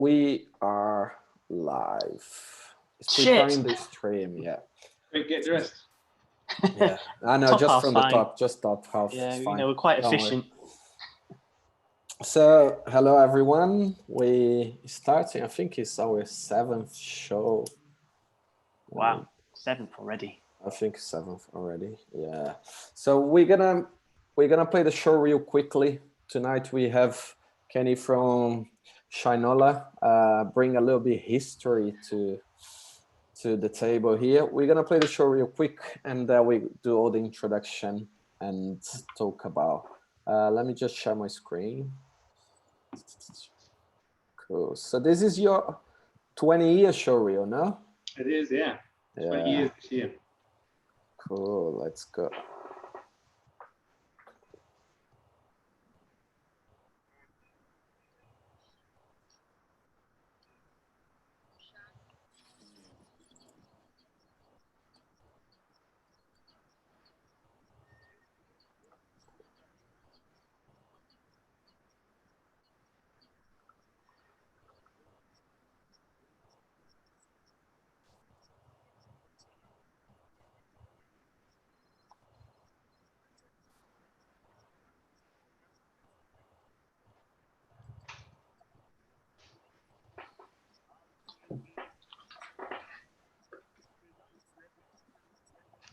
We are live. Shit. The stream, yeah. Quick, get dressed. Yeah, I know, just from the top, just top half. Yeah, fine. you know, we're quite efficient. So, hello everyone. We starting. I think it's our 7th show. Wow, 7th already. I think 7th already. Yeah. So we're gonna play the show real quickly. Tonight we have Kenny from Shynola. Bring a little bit history to the table here. We're gonna play the show real quick, and then we do all the introduction and talk about. Let me just share my screen. Cool. So this is your 20-year show reel, no? It is, yeah. 20 years this year. Cool. Let's go.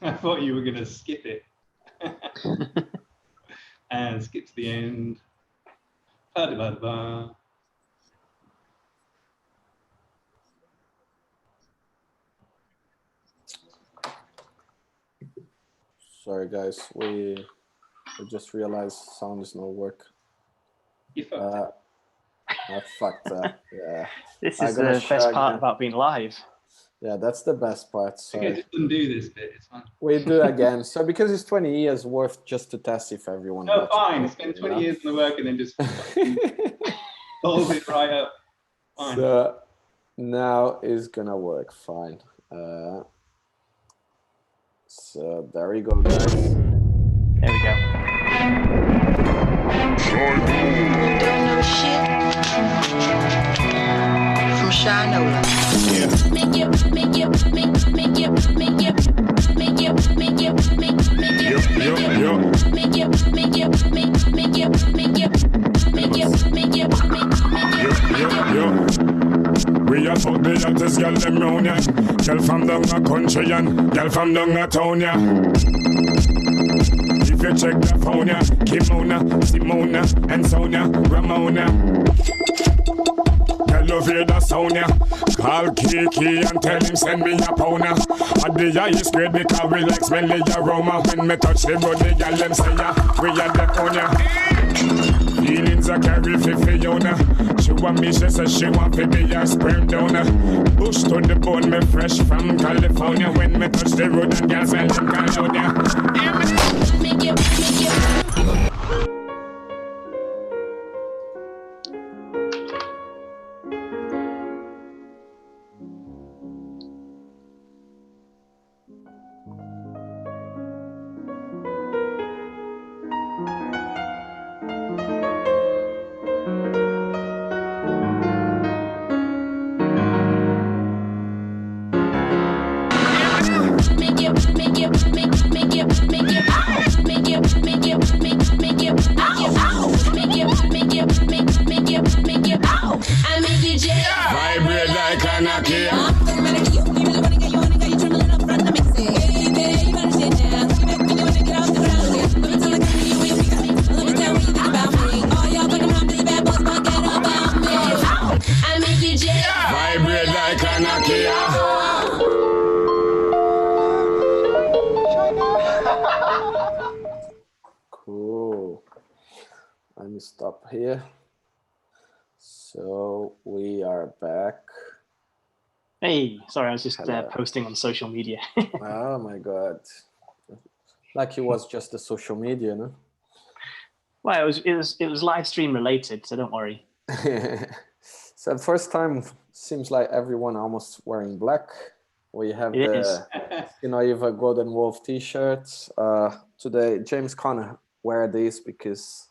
I thought you were going to skip it. And skip to the end. Ba-da-ba-da-ba. Sorry guys, we just realized sound is no work. You fucked it. I fucked up. Yeah. This is the best part about being live. Yeah, that's the best part. So Okay, just undo this bit. It's fine. we do it again. So because it's 20 years worth just to test if everyone. No, fine. Spend 20 years in the work and then just fold it right up. Fine. So now it's gonna work fine. So there we go, guys. There we go. Don't know shit from Shynola. We a fuck the hottest girl them round ya. Girl from down a country and girl from down a town ya. If you check the phone ya, Kimona, Simona, and Sonia, Ramona. Girl love hear the sound ya. Call Kiki and tell him send me a pounder. At the highest grade because we like smelly aroma. When me touch the road the girl them say ya, we a the on ya. Feelings I carry for Fiona. She want me, she says she want to be a sperm donor. Bush to the bone, me fresh from California. When me touch the road and girls well in California. Vibrate like a Nokia. Vibrate like a Nokia. Cool. Let me stop here. So we are back. Hey, sorry, I was just posting on social media. Oh my God. Like it was just the social media, no? Well, it was live stream related, so don't worry. So the first time seems like everyone almost wearing black. We have the Golden Wolf t-shirts. Today James can't wear these because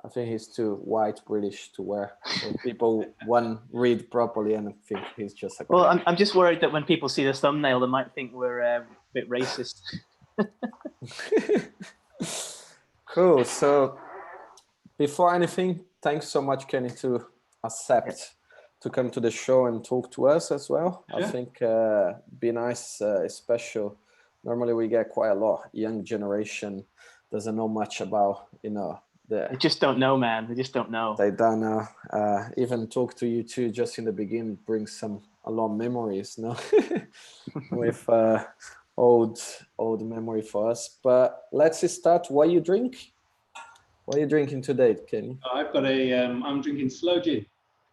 I think he's too white British to wear. So people won't read properly and think he's just a Well, guy. I'm just worried that when people see the thumbnail, they might think we're a bit racist. Cool. So before anything, thanks so much, Kenny, to accept to come to the show and talk to us as well. Yeah. I think be nice, special. Normally we get quite a lot. Young generation doesn't know much about, They just don't know, man. They just don't know. they don't know. Even talk to you too, just in the beginning, brings a lot of memories, no? With old memory for us. But let's start. What you drink? What are you drinking today, Kenny? I've got I'm drinking slow gin.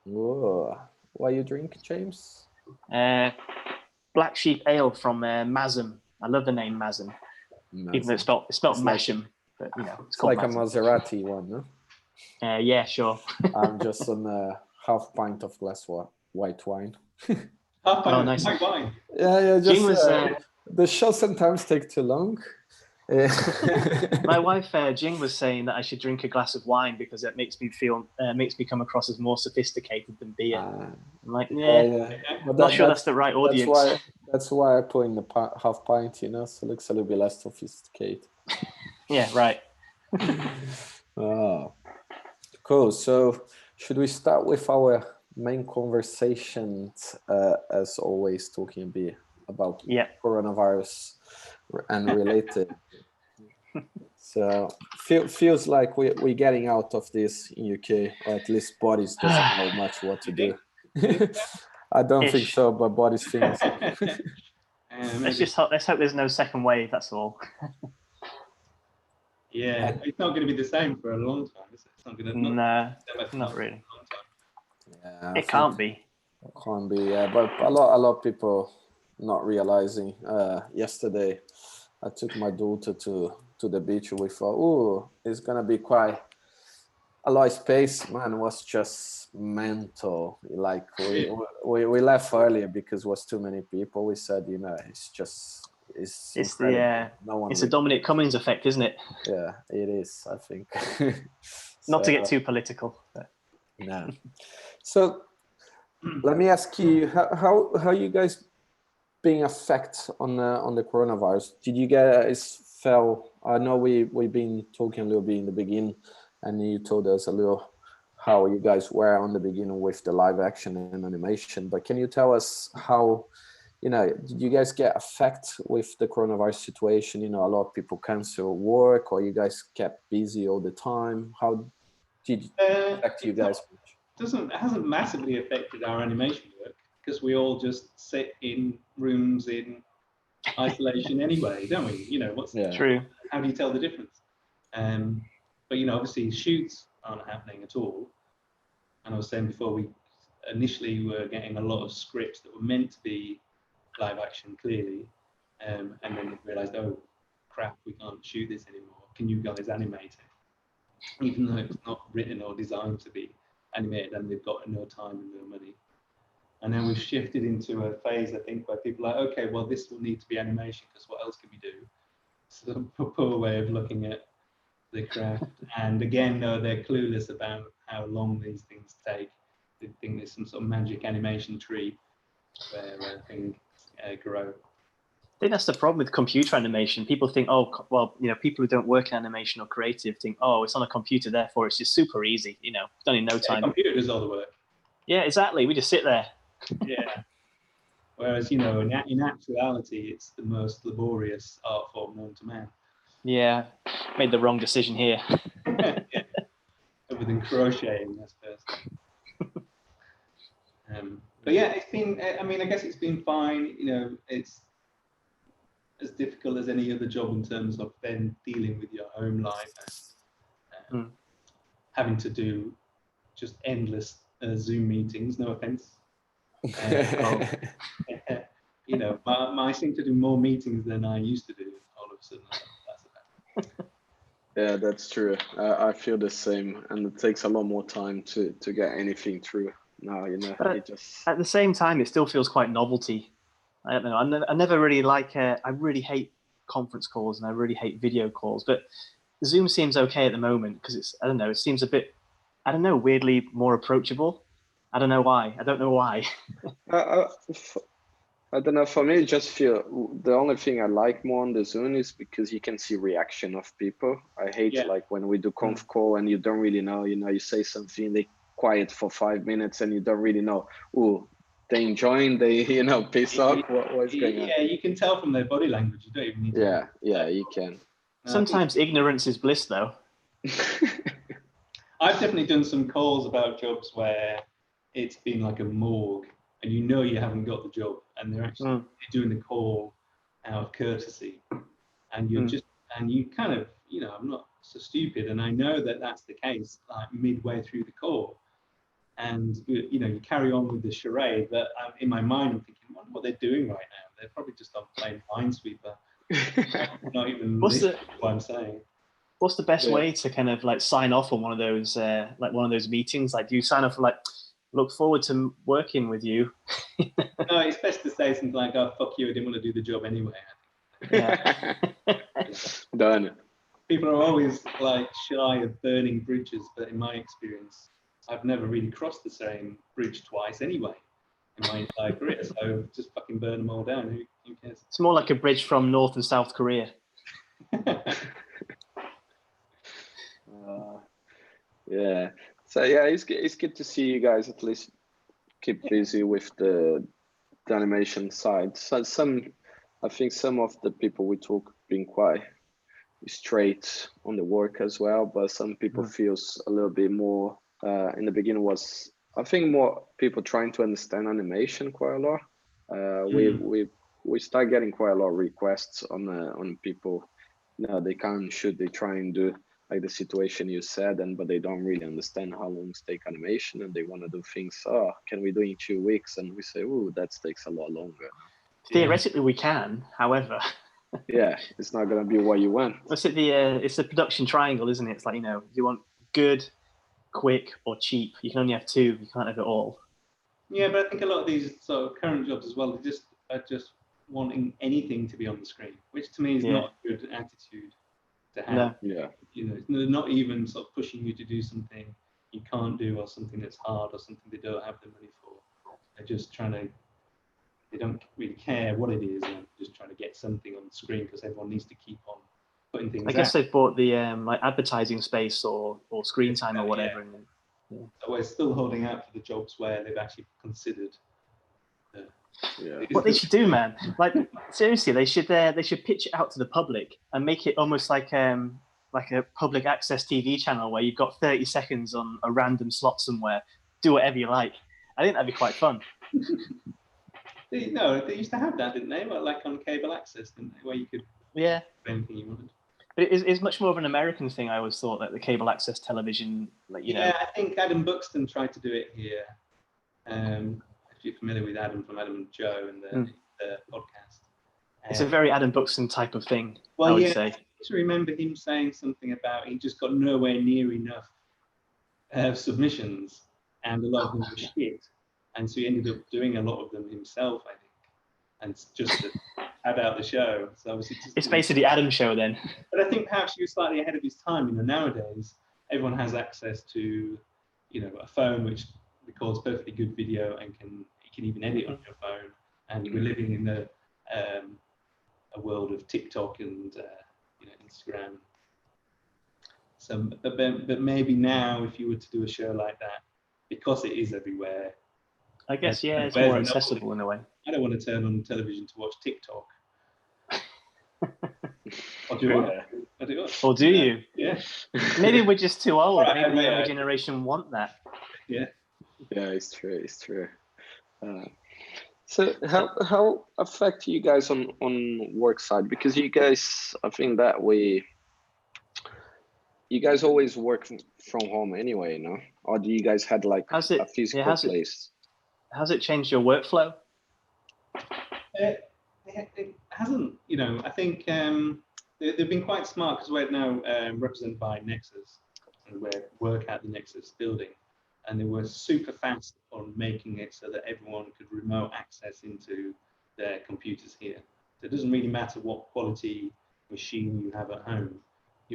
Whoa. What you drink, James? Black Sheep Ale from Mazem. I love the name Mazem, even though it's spelled Masham. But it's called like Mazem. a Maserati one, no? Yeah, sure. I'm just on a half pint of glass white wine. Oh, nice. White wine. Yeah. Just Jing was, the show sometimes take too long. My wife Jing was saying that I should drink a glass of wine because it makes me come across as more sophisticated than beer. I'm like, yeah. But not sure that's the right audience. That's why I put in the half pint, so it looks a little bit less sophisticated. Yeah, right. Oh, cool. So should we start with our main conversation, as always, talking a bit about coronavirus and related? So feels like we're getting out of this in UK, or at least Boris doesn't know much what to do. I don't think so, but Boris thinks. Let's hope there's no second wave. That's all. Yeah, it's not going to be the same for a long time, is it? It's not going to. No, not really. Yeah, it can't be. It can't be. Yeah, but a lot of people not realizing. Yesterday, I took my daughter to the beach. We thought, oh, it's gonna be quite a lot of space. Man, it was just mental. Like we left earlier because it was too many people. We said, it's the Dominic Cummings effect, isn't it? Yeah, it is, I think. Not to get too political. But. No. So let me ask you, how you guys being affected on the coronavirus? Did you guys feel? I know we've been talking a little bit in the beginning, and you told us a little how you guys were on the beginning with the live action and animation. But can you tell us how? Did you guys get affected with the coronavirus situation? A lot of people cancel work, or you guys kept busy all the time. How did it affect you guys? It hasn't massively affected our animation work because we all just sit in rooms in isolation anyway, don't we? True. How do you tell the difference? But obviously shoots aren't happening at all. And I was saying before, we initially were getting a lot of scripts that were meant to be live action clearly, and then we realized, oh crap, we can't shoot this anymore. Can you guys animate it? Even though it's not written or designed to be animated, and they've got no time and no money. And then we've shifted into a phase, I think, where people are like, okay, well, this will need to be animation because what else can we do? So a poor way of looking at the craft. And again, no, they're clueless about how long these things take. They think there's some sort of magic animation tree where things grow. I think that's the problem with computer animation. People think, oh, well, people who don't work in animation or creative think, oh, it's on a computer, therefore it's just super easy. Done in no time. The computer does all the work. Yeah, exactly. We just sit there. Yeah. Whereas, in actuality, it's the most laborious art form known to man. Yeah, made the wrong decision here. Yeah. Other than crocheting, I suppose. But yeah, it's been. I guess it's been fine. It's as difficult as any other job in terms of then dealing with your home life and having to do just endless Zoom meetings. No offense. I seem to do more meetings than I used to do. All of a sudden, that's about. Yeah, that's true. I feel the same, and it takes a lot more time to get anything through now. But at the same time, it still feels quite novelty. I don't know. I never really I really hate conference calls and I really hate video calls. But Zoom seems okay at the moment because it's, I don't know, it seems a bit, I don't know, weirdly more approachable. I don't know why. I don't know why. I don't know. For me, it just feel the only thing I like more on the Zoom is because you can see reaction of people. I hate like when we do conf call and you don't really know. You say something, they quiet for 5 minutes, and you don't really know. Oh, they enjoying, they piss off. What's going on? Yeah, you can tell from their body language. You don't even need to. Yeah, you can. Sometimes ignorance is bliss, though. I've definitely done some calls about jobs where it's been like a morgue, and you haven't got the job, and they're actually doing the call out of courtesy, and you're just, and you kind of, I'm not so stupid, and I know that that's the case, like midway through the call, and you carry on with the charade, but in my mind I'm thinking, I wonder what they're doing right now. They're probably just on playing Minesweeper, not even listening to what I'm saying. What's the best way to kind of like sign off on one of those meetings? Like, do you sign off for like, look forward to working with you? No, it's best to say something like, "Oh, fuck you, I didn't want to do the job anyway." Yeah. Done. People are always like shy of burning bridges, but in my experience, I've never really crossed the same bridge twice anyway in my entire career. So just fucking burn them all down. Who cares? It's more like a bridge from North and South Korea. Yeah. So yeah, it's good to see you guys at least keep busy with the animation side. So I think some of the people we talk been quite straight on the work as well, but some people feels a little bit more. In the beginning was, I think, more people trying to understand animation quite a lot. We start getting quite a lot of requests on people. They can't shoot, they try and do like the situation you said, but they don't really understand how long take animation, and they want to do things. Oh, can we do it in 2 weeks? And we say, oh, that takes a lot longer. Theoretically, we can. However, yeah, it's not gonna be what you want. It's the production triangle, isn't it? It's like, you want good, quick, or cheap. You can only have two. You can't have it all. Yeah, but I think a lot of these sort of current jobs as well are just wanting anything to be on the screen, which to me is not a good attitude to have. No. Yeah. They're not even sort of pushing you to do something you can't do, or something that's hard, or something they don't have the money for. They're just they don't really care what it is, and just trying to get something on the screen because everyone needs to keep on putting things out. I guess they've bought the like advertising space or screen time or whatever. Yeah. So we're still holding out for the jobs where they've actually considered. What they should do, man, like seriously, they should pitch it out to the public and make it almost like a public access TV channel where you've got 30 seconds on a random slot somewhere. Do whatever you like. I think that'd be quite fun. No, they used to have that, didn't they? Like on cable access, didn't they? Where you could do anything you wanted. But it's much more of an American thing. I always thought that the cable access television, like you know. Yeah, I think Adam Buxton tried to do it here. If you're familiar with Adam from Adam and Joe and the podcast, it's a very Adam Buxton type of thing. Well, I would say. I just remember him saying something about he just got nowhere near enough submissions, and a lot of them were shit, and so he ended up doing a lot of them himself, I think, and just to add out the show. So obviously, it's basically Adam's show then. But I think perhaps he was slightly ahead of his time. Nowadays everyone has access to, a phone which records perfectly good video and you can even edit on your phone. And we're living in a world of TikTok and Instagram. So, but maybe now, if you were to do a show like that, because it is everywhere, I guess it's more accessible in a way. I don't want to turn on television to watch TikTok. Or do I? Or do you? Yeah. Maybe we're just too old. Maybe the younger generation want that. Yeah. Yeah, it's true. It's true. So how affect you guys on work side? Because you guys, I think that you guys always work from home anyway, no? Or do you guys had like a physical place? How's it changed your workflow? It hasn't. I think they've been quite smart because we're now represented by Nexus, and we work at the Nexus building, and they were super fast on making it so that everyone could remote access into their computers here. So it doesn't really matter what quality machine you have at home.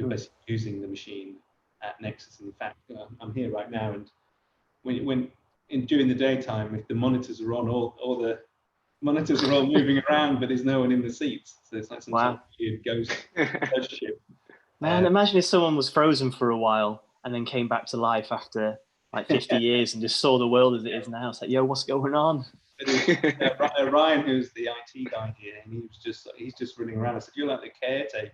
you're basically using the machine at Nexus. And in fact, I'm here right now, and during the daytime, if the monitors are on, all the monitors are all moving around, but there's no one in the seats. So it's like some sort of weird ghost ship. Man, imagine if someone was frozen for a while and then came back to life after like 50 years and just saw the world as it is now. It's like, yo, what's going on? Ryan, who's the IT guy here, and he's just running around. I said, you're like the caretaker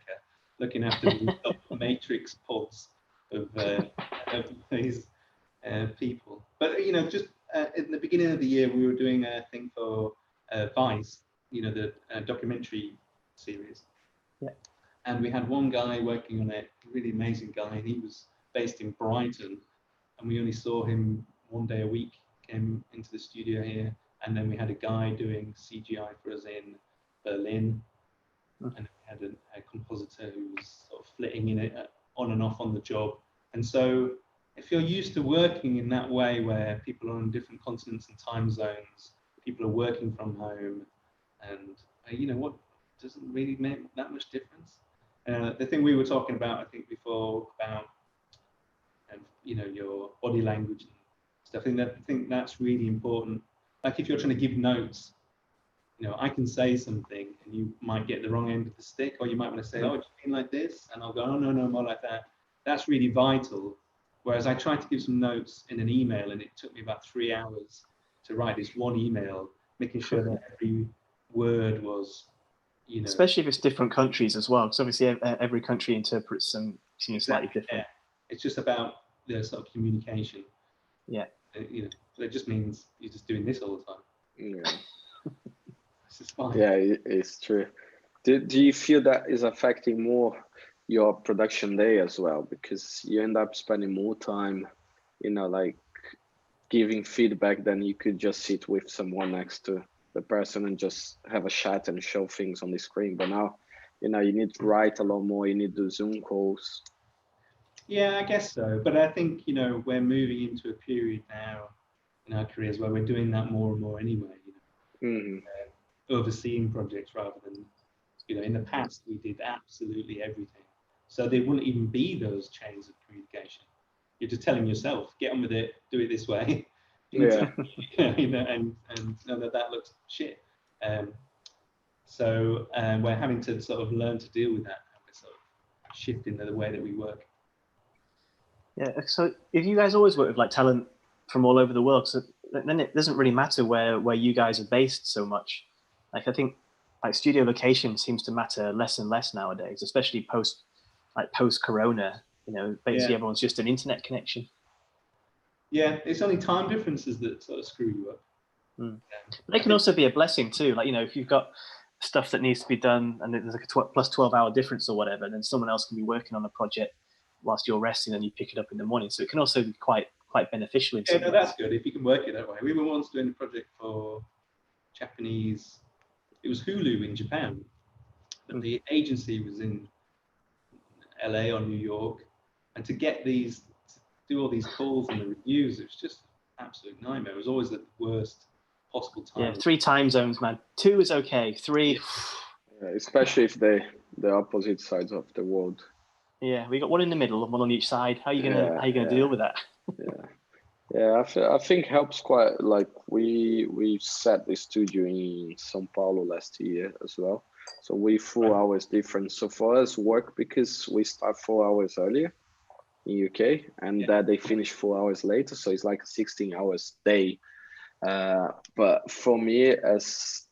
looking after the matrix pods of these people. But just in the beginning of the year, we were doing a thing for Vice, the documentary series. Yeah. And we had one guy working on it, a really amazing guy, and he was based in Brighton, and we only saw him one day a week. Came into the studio here, and then we had a guy doing CGI for us in Berlin, and we had a compositor who was sort of flitting in it on and off on the job. And so if you're used to working in that way, where people are on different continents and time zones, people are working from home, and what doesn't really make that much difference. The thing we were talking about, I think before, about your body language and stuff. I think that's really important. Like if you're trying to give notes, I can say something and you might get the wrong end of the stick, or you might want to say, "Oh, do you mean like this?" And I'll go, "Oh, no, more like that." That's really vital. Whereas I tried to give some notes in an email, and it took me about 3 hours to write this one email, making sure that every word was, Especially if it's different countries as well, because obviously every country interprets them slightly different. Yeah. It's just about the sort of communication. Yeah. So it just means you're just doing this all the time. Yeah. This is fine. Yeah, it's true. Do you feel that is affecting more your production day as well? Because you end up spending more time, like giving feedback than you could just sit with someone next to the person and just have a chat and show things on the screen. But now, you need to write a lot more. You need to do Zoom calls. Yeah, I guess so. But I think, we're moving into a period now in our careers where we're doing that more and more anyway, overseeing projects rather than, in the past, we did absolutely everything. So there wouldn't even be those chains of communication. You're just telling yourself, get on with it, do it this way. Yeah. And know that looks shit. So we're having to sort of learn to deal with that. And we're sort of shifting the way that we work. Yeah. So if you guys always work with like talent from all over the world, so then it doesn't really matter where you guys are based so much. Like I think like studio location seems to matter less and less nowadays, especially post Corona. Basically everyone's just an internet connection. Yeah, it's only time differences that sort of screw you up. They can also be a blessing too. Like, if you've got stuff that needs to be done and there's like a plus 12-hour difference or whatever, then someone else can be working on a project whilst you're resting and you pick it up in the morning. So it can also be quite beneficial. That's good if you can work it that way. We were once doing a project for Japanese, it was Hulu in Japan, but the agency was in LA or New York, and to do all these calls and the reviews, it was just an absolute nightmare. It was always the worst possible time. Yeah, 3 time zones, man. 2 is okay. 3, yeah, especially if they're opposite sides of the world. Yeah, we got one in the middle and one on each side. How are you gonna deal with that? Yeah, I think helps quite. Like we set the studio in São Paulo last year as well, so we 4 hours difference. So for us work because we start 4 hours earlier in UK, and that they finish 4 hours later, so it's like a 16 hours day. But for me, as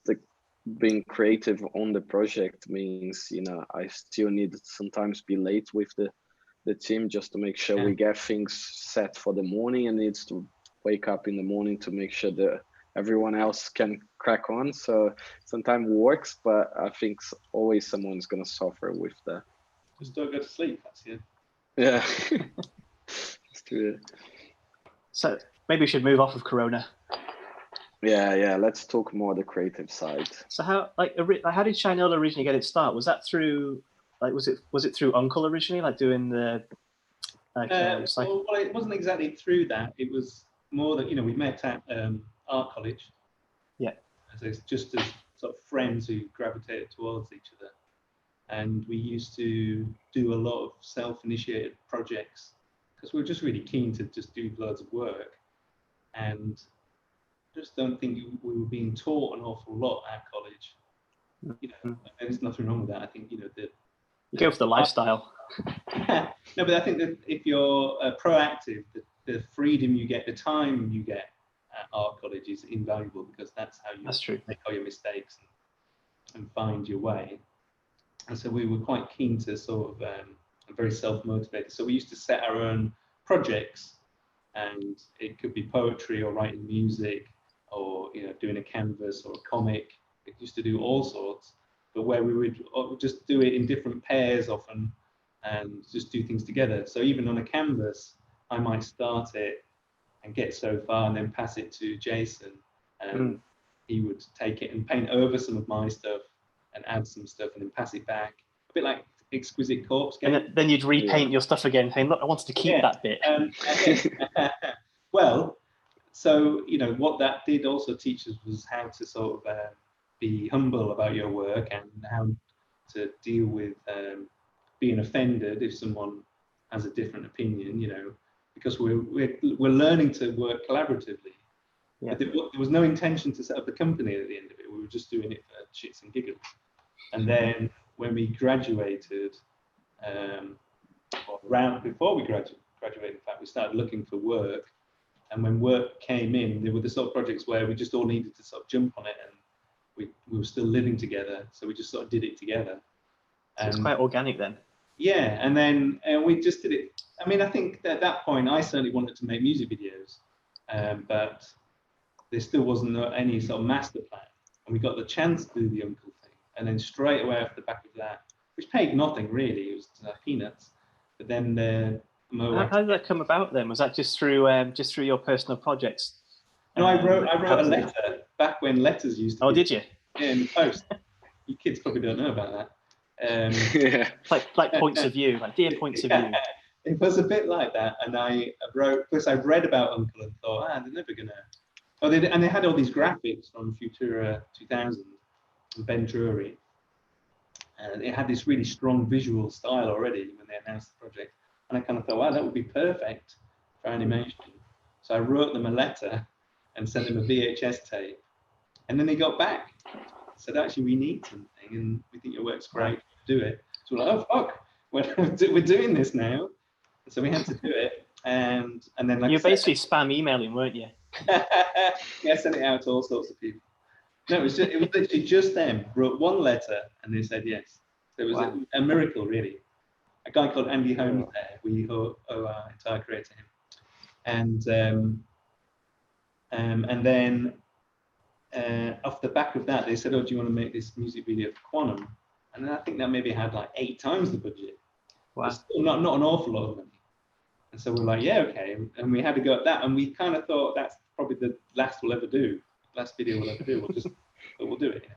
being creative on the project means, I still need to sometimes be late with the team just to make sure we get things set for the morning, and needs to wake up in the morning to make sure that everyone else can crack on. So sometimes works, but I think always someone's gonna suffer with that. Just don't go to sleep. That's it. Yeah. Let's do it. So maybe we should move off of Corona. Yeah. Let's talk more the creative side. So how did Shynola originally get its start? Was that through was it through Uncle originally, like doing the? Well, it wasn't exactly through that. It was more that we met at art college. Yeah. So it's just as sort of friends who gravitated towards each other. and we used to do a lot of self-initiated projects because we were just really keen to just do loads of work, and just don't think we were being taught an awful lot at college. You know, and there's nothing wrong with that. I think, you know, you go for the lifestyle. no, but I think that if you're proactive, the freedom you get, the time you get at art college is invaluable, because that's how you make all your mistakes and find your way. And so we were quite keen to sort of very self-motivated. So we used to set our own projects, and it could be poetry or writing music, or, you know, doing a canvas or a comic. We used to do all sorts, but where we would just do it in different pairs often, and just do things together. So even on a canvas, I might start it and get so far and then pass it to Jason, and he would take it and paint over some of my stuff and add some stuff and then pass it back. A bit like Exquisite Corpse game. And then you'd repaint your stuff again, saying, look, I wanted to keep that bit. Well, so, you know, what that did also teach us was how to sort of be humble about your work, and how to deal with being offended if someone has a different opinion, you know, because we're learning to work collaboratively. But there was no intention to set up a company at the end of it. We were just doing it for shits and giggles. And then when we graduated, or around before we graduated, in fact, we started looking for work. And when work came in, there were the sort of projects where we just all needed to sort of jump on it, and we were still living together, so we just sort of did it together. So it's quite organic then. Yeah, and then we just did it. I mean, I think that at that point, I certainly wanted to make music videos, but there still wasn't any sort of master plan. And we got the chance to do the uncle thing, and then straight away off the back of that, which paid nothing really, it was peanuts. But then how did that come about then? Was that just through your personal projects? No, I wrote a letter back when letters used to. Oh, did you? Yeah, in the post. You kids probably don't know about that. Like points of view, like dear points of view. It was a bit like that, and I wrote, because I read about Uncle and thought, they're never gonna. Oh, and they had all these graphics from Futura 2000 and Ben Drury, and it had this really strong visual style already when they announced the project. And I kind of thought, wow, that would be perfect for animation. So I wrote them a letter and sent them a VHS tape, and then they got back, said, actually, we need something, and we think your work's great, do it. So we're like, oh fuck, we're doing this now. So we had to do it, and then like you're basically spam emailing, weren't you? Yeah, I sent it out to all sorts of people. No, it was literally just them. Wrote one letter and they said yes. So it was a miracle, really. A guy called Andy Holmes there. We owe our entire career to him. And then off the back of that, they said, "Oh, do you want to make this music video for Quantum?" And then I think that maybe had like 8 times the budget. Wow. Still not an awful lot of money. And so we're like, yeah, okay. And we had to go at that. And we kind of thought that's probably the last video we'll ever do. We'll do it. Yeah.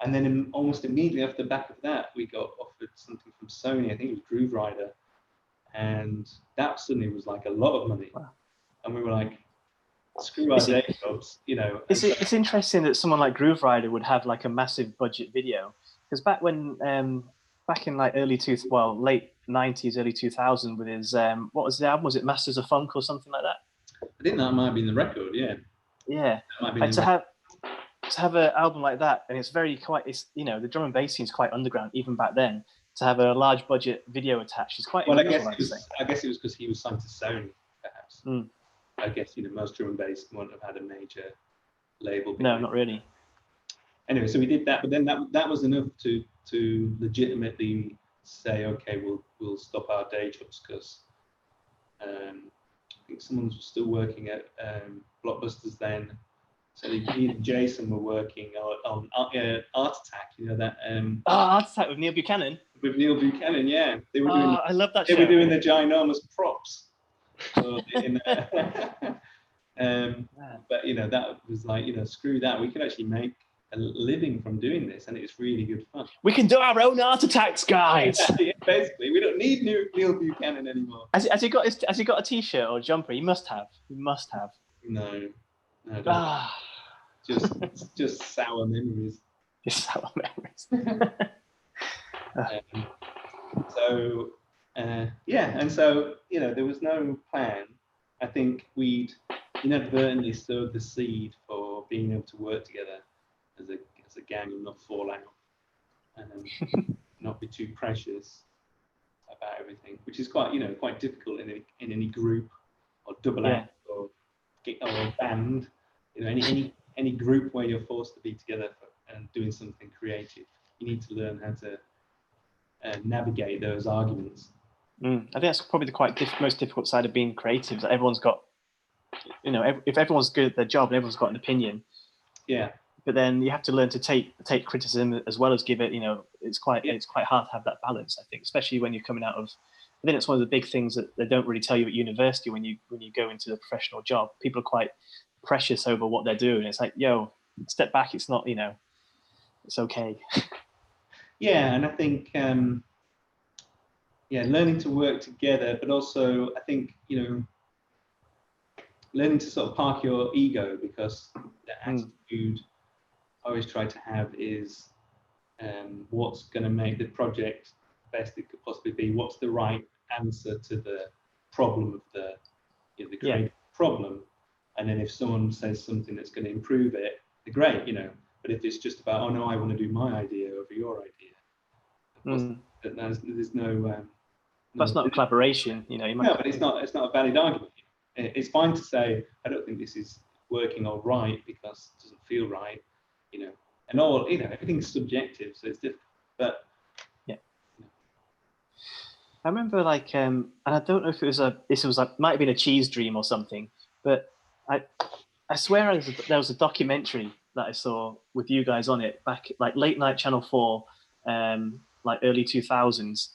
And then almost immediately off the back of that, we got offered something from Sony. I think it was Groove Rider. And that suddenly was like a lot of money. Wow. And we were like, screw our day jobs, you know. It's interesting that someone like Groove Rider would have like a massive budget video. Because back in like late 90s, early 2000s with his, what was the album? Was it Masters of Funk or something like that? I think that might have been the record, yeah. Yeah. Like to have an album like that, and it's you know, the drum and bass scene is quite underground even back then. To have a large budget video attached is quite. Well, I guess it was because he was signed to Sony, perhaps. I guess, you know, most drum and bass wouldn't have had a major label. No, not really. Anyway, so we did that, but then that was enough to legitimately say, okay, we'll stop our day jobs, because I think someone was still working at Blockbusters then. So me and Jason were working on Art Attack, you know that. Art Attack with Neil Buchanan. With Neil Buchanan, yeah. They were doing. I love that show. They were doing the ginormous props. So but you know, that was like, you know, screw that. We could actually make a living from doing this, and it's really good fun. We can do our own Art Attacks, guys. Yeah, basically, we don't need Neil Buchanan anymore. Has he got a T-shirt or a jumper? He must have. No, just sour memories. Just sour memories. Um, so yeah, and so there was no plan. I think we'd inadvertently sowed the seed for being able to work together as a gang and not fall out, and not be too precious about everything, which is quite difficult in any group or double act or band. Any group where you're forced to be together and doing something creative, you need to learn how to navigate those arguments. I think that's probably the most difficult side of being creative. That everyone's got, if everyone's good at their job and everyone's got an opinion. Yeah. But then you have to learn to take criticism as well as give it. It's quite hard to have that balance. I think, especially when you're coming out of. I think it's one of the big things that they don't really tell you at university when you go into the professional job. People are quite precious over what they're doing. It's like, yo, step back. It's not, it's okay. Yeah, and I think learning to work together, but also I think learning to sort of park your ego, because the attitude I always try to have is what's going to make the project best it could possibly be. What's the right answer to the problem of the creative problem? And then if someone says something that's going to improve it, they're great, But if it's just about, oh no, I want to do my idea over your idea, there's no. That's not a collaboration, No, but it's not a valid argument. It's fine to say, I don't think this is working all right because it doesn't feel right, and everything's subjective, so it's difficult. But I remember and I don't know if might have been a cheese dream or something, but I swear there was a documentary that I saw with you guys on it back late night Channel 4, early 2000s,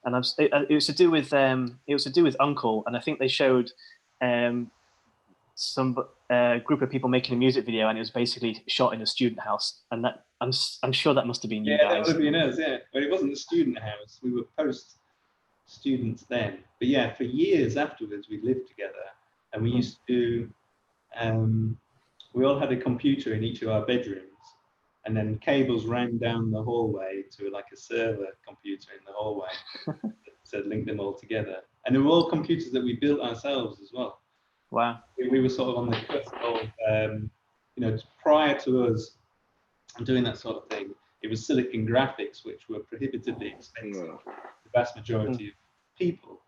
and it was to do with Uncle, and I think they showed some group of people making a music video, and it was basically shot in a student house, and that I'm sure that must have been you guys. Yeah, that would have been us. Yeah, but it wasn't a student house. We were post students then. But yeah, for years afterwards, we lived together, and we used to. We all had a computer in each of our bedrooms, and then cables ran down the hallway to a server computer in the hallway to link them all together. And they were all computers that we built ourselves as well. Wow. We were sort of on the cusp of, prior to us doing that sort of thing, it was Silicon Graphics, which were prohibitively expensive for the vast majority of people.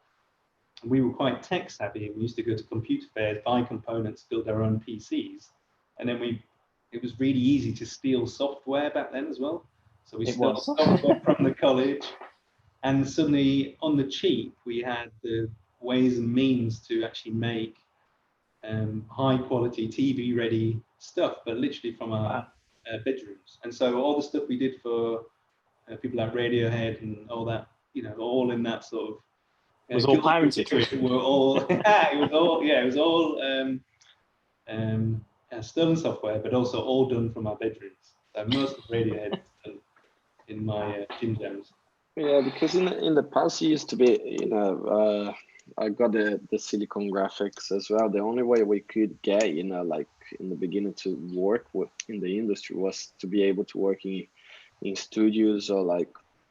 And we were quite tech savvy, and we used to go to computer fairs, buy components, build our own PCs. And then it was really easy to steal software back then as well. So we stole software from the college, and suddenly on the cheap, we had the ways and means to actually make high quality TV ready stuff, but literally from our bedrooms. And so all the stuff we did for people like Radiohead and all that, all in that sort of it was all pirated. It was all stolen software, but also all done from our bedrooms. So most of Radiohead is done in my gym jams. Yeah, because in the past it used to be, I got the Silicon Graphics as well. The only way we could get, in the beginning to work in the industry was to be able to work in studios or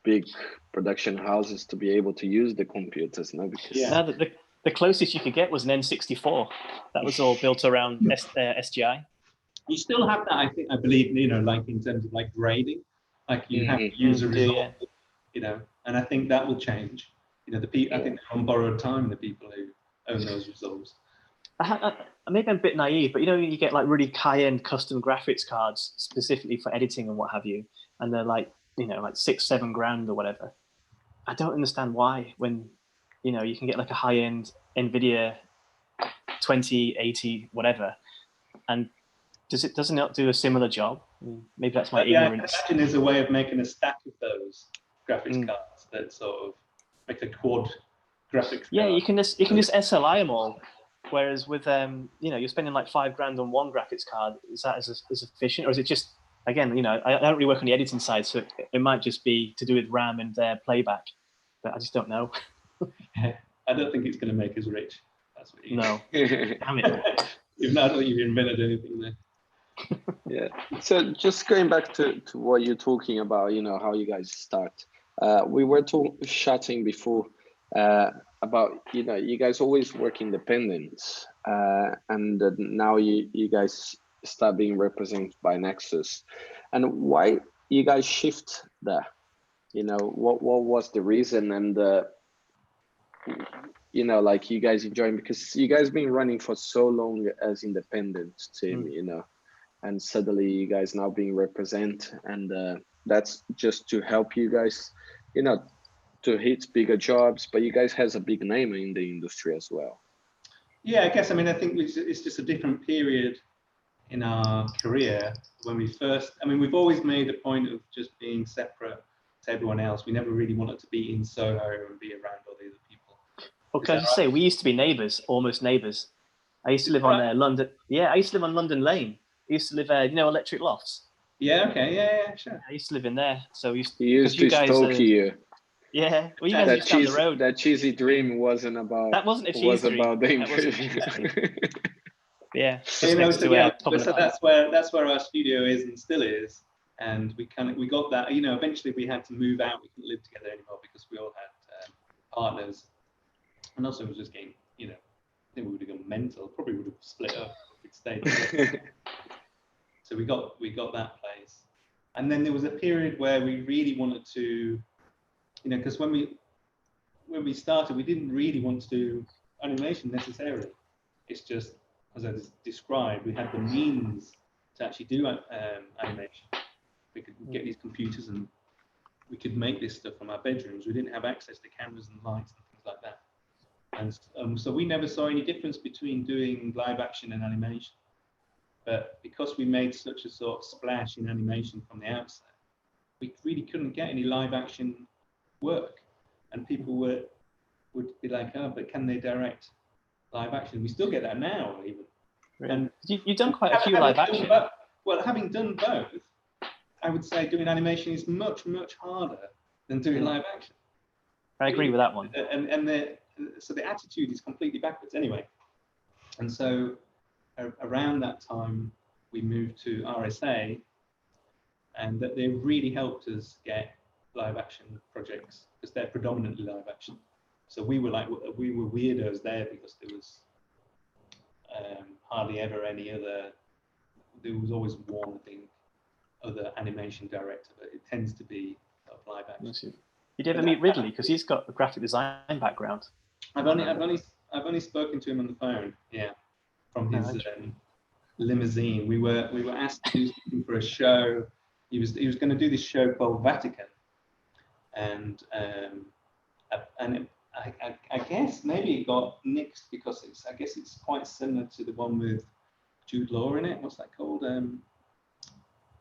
big production houses to be able to use the computers. Because the closest you could get was an N64. That was all built around SGI. You still have that, I believe, in terms of grading, you have to use a result, and I think that will change. I think they're on borrowed time, the people who own those resolves. Maybe I'm a bit naive, but you get really high-end custom graphics cards specifically for editing and what have you, and they're $6-7 grand or whatever. I don't understand why when you can get a high-end NVIDIA 2080 whatever, and doesn't it do a similar job? Maybe that's my ignorance. I imagine there's a way of making a stack of those graphics cards that sort of make a quad graphics card. Yeah, you can just SLI them all. Whereas with you're spending $5 grand on one graphics card. Is that as efficient, or is it just again? I don't really work on the editing side, so it might just be to do with RAM and playback. But I just don't know. I don't think it's going to make us rich. That's what you. No. Damn it. You've not invented anything there. Yeah. So just going back to what you're talking about, how you guys start. We were chatting before about, you know, you guys always work independent, and now you guys start being represented by Nexus. And why you guys shift there? You know, what was the reason? And you know, like, you guys enjoying, because you guys been running for so long as independent team, you know, and suddenly you guys now being represented, and that's just to help you guys, you know, to hit bigger jobs, but you guys has a big name in the industry as well. Yeah, I guess, I mean, I think it's just a different period in our career. When we first, I mean, we've always made a point of just being separate to everyone else. We never really wanted to be in Soho and be around all the other people. Well, can I just say, we used to be neighbours, almost neighbours. I used to live on London. Yeah, I used to live on London Lane. I used to live, you know, Electric Lofts. Yeah. Okay. Yeah. Sure. I used to live in there. So we He used to stalk you. Yeah. Well, you guys just down the road. That cheesy dream wasn't about. That wasn't a cheesy dream. About the Yeah. You know, so that's where our studio is and still is. And we got that. You know, eventually we had to move out. We couldn't live together anymore because we all had partners, and also it was just getting, you know, I think we would have gone mental. Probably would have split up if we'd stayed together. So we got that place, and then there was a period where we really wanted to, you know, because when we started, we didn't really want to do animation necessarily. It's just, as I described, we had the means to actually do animation. We could get these computers and we could make this stuff from our bedrooms. We didn't have access to cameras and lights and things like that. And so we never saw any difference between doing live action and animation. But because we made such a sort of splash in animation from the outset, we really couldn't get any live action work. And people would be like, oh, but can they direct live action? We still get that now, even. Really? And you've done quite a few live action. Well, having done both, I would say doing animation is much, much harder than doing live action. I agree with that one. So the attitude is completely backwards anyway. And so around that time, we moved to RSA, and that they really helped us get live action projects because they're predominantly live action. So we were weirdos there because there was hardly ever any other. There was always one, I think, other animation director, but it tends to be live action. Did you ever meet Ridley? Because he's got a graphic design background. I've only spoken to him on the phone. Yeah, from his limousine. We were asked to do something for a show. He was going to do this show called Vatican, and I guess maybe it got nixed because it's quite similar to the one with Jude Law in it. What's that called?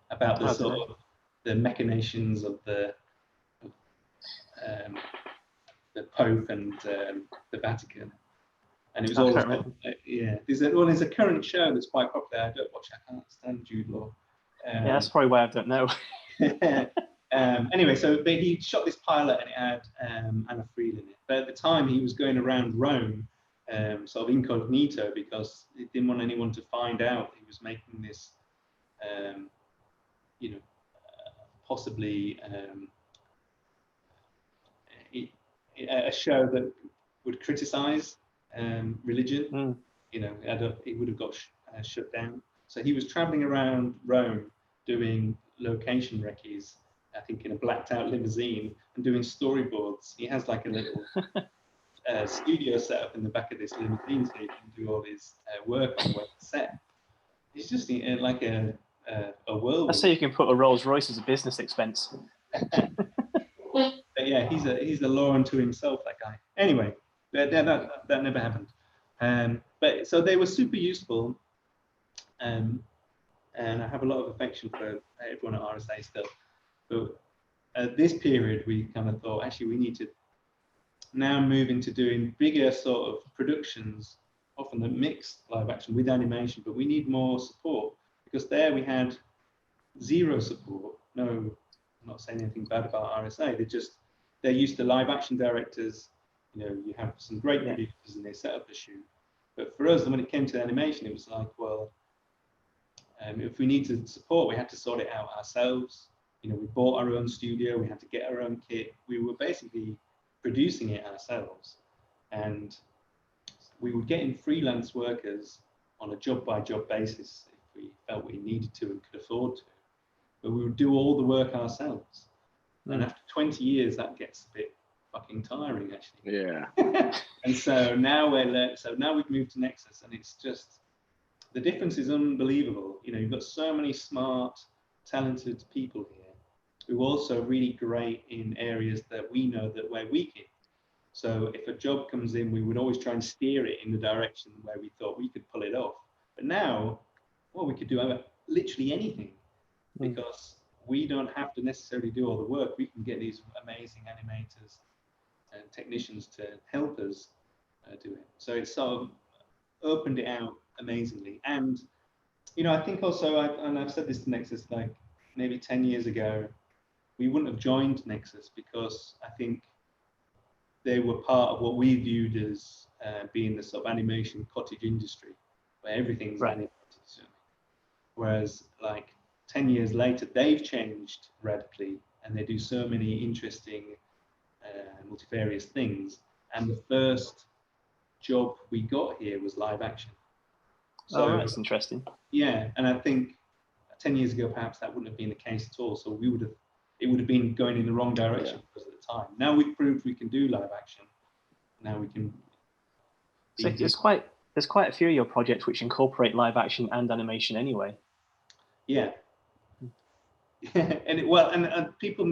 About the sort of the machinations of the Pope and the Vatican, and it was always there's a current show that's quite popular. I don't watch. I can't stand Jude Law. Yeah, that's probably why I don't know. Anyway, so he shot this pilot and it had Anna Friel in it. But at the time, he was going around Rome, sort of incognito, because he didn't want anyone to find out he was making this, possibly a show that would criticize religion. You know, he would have got shut down. So he was traveling around Rome doing location recce's, I think in a blacked out limousine, and doing storyboards. He has like a little studio set up in the back of this limousine so he can do all his work on the set. It's just like a world. I say you can put a Rolls Royce as a business expense. But yeah, he's a law unto himself, that guy. Anyway, that never happened. But so they were super useful. And I have a lot of affection for everyone at RSA still. But at this period, we kind of thought, actually, we need to now move into doing bigger sort of productions, often that mix live action with animation, but we need more support, because there we had zero support. No, I'm not saying anything bad about RSA. They're used to live action directors. You know, you have some great producers and they set up a shoot. But for us, when it came to animation, it was like, well, if we need to support, we had to sort it out ourselves. You know, we bought our own studio, we had to get our own kit. We were basically producing it ourselves. And we would get in freelance workers on a job-by-job basis if we felt we needed to and could afford to. But we would do all the work ourselves. And after 20 years, that gets a bit fucking tiring, actually. Yeah. And so now we've moved to Nexus, and it's just, the difference is unbelievable. You know, you've got so many smart, talented people here who are also really great in areas that we know that we're weak in. So if a job comes in, we would always try and steer it in the direction where we thought we could pull it off. But now, well, we could do literally anything because we don't have to necessarily do all the work. We can get these amazing animators and technicians to help us do it. So it's sort of opened it out amazingly. And, you know, I think also, and I've said this to Nexus like maybe 10 years ago, we wouldn't have joined Nexus because I think they were part of what we viewed as being the sort of animation cottage industry, where everything's animated. Whereas like 10 years later, they've changed radically and they do so many interesting multifarious things. And the first job we got here was live action. So that's interesting. Yeah, and I think 10 years ago, perhaps that wouldn't have been the case at all. So it would have been going in the wrong direction because at the time. Now we've proved we can do live action. Now we can. So there's quite a few of your projects which incorporate live action and animation anyway. Yeah. and people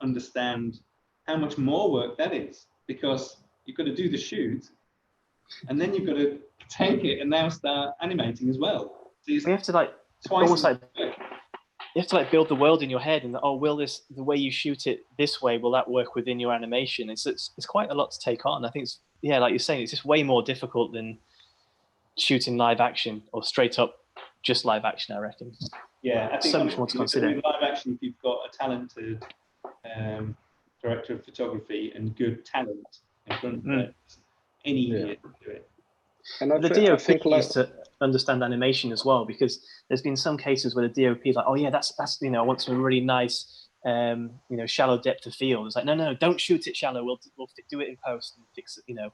understand how much more work that is, because you've got to do the shoot and then you've got to take it and now start animating as well. So you have to like almost like you have to like build the world in your head, and will the way you shoot it this way, will that work within your animation? It's quite a lot to take on. I think it's, yeah, like you're saying, it's just way more difficult than shooting live action or straight up just live action, I reckon. Yeah, I think so much more to consider. With live action, if you've got a talented director of photography and good talent in front of it, any idiot can do it. And the DOP needs to understand animation as well, because there's been some cases where the DOP is like, oh yeah, that's you know, I want some really nice you know, shallow depth of field. It's like, no, don't shoot it shallow. We'll do it in post and fix it. You know,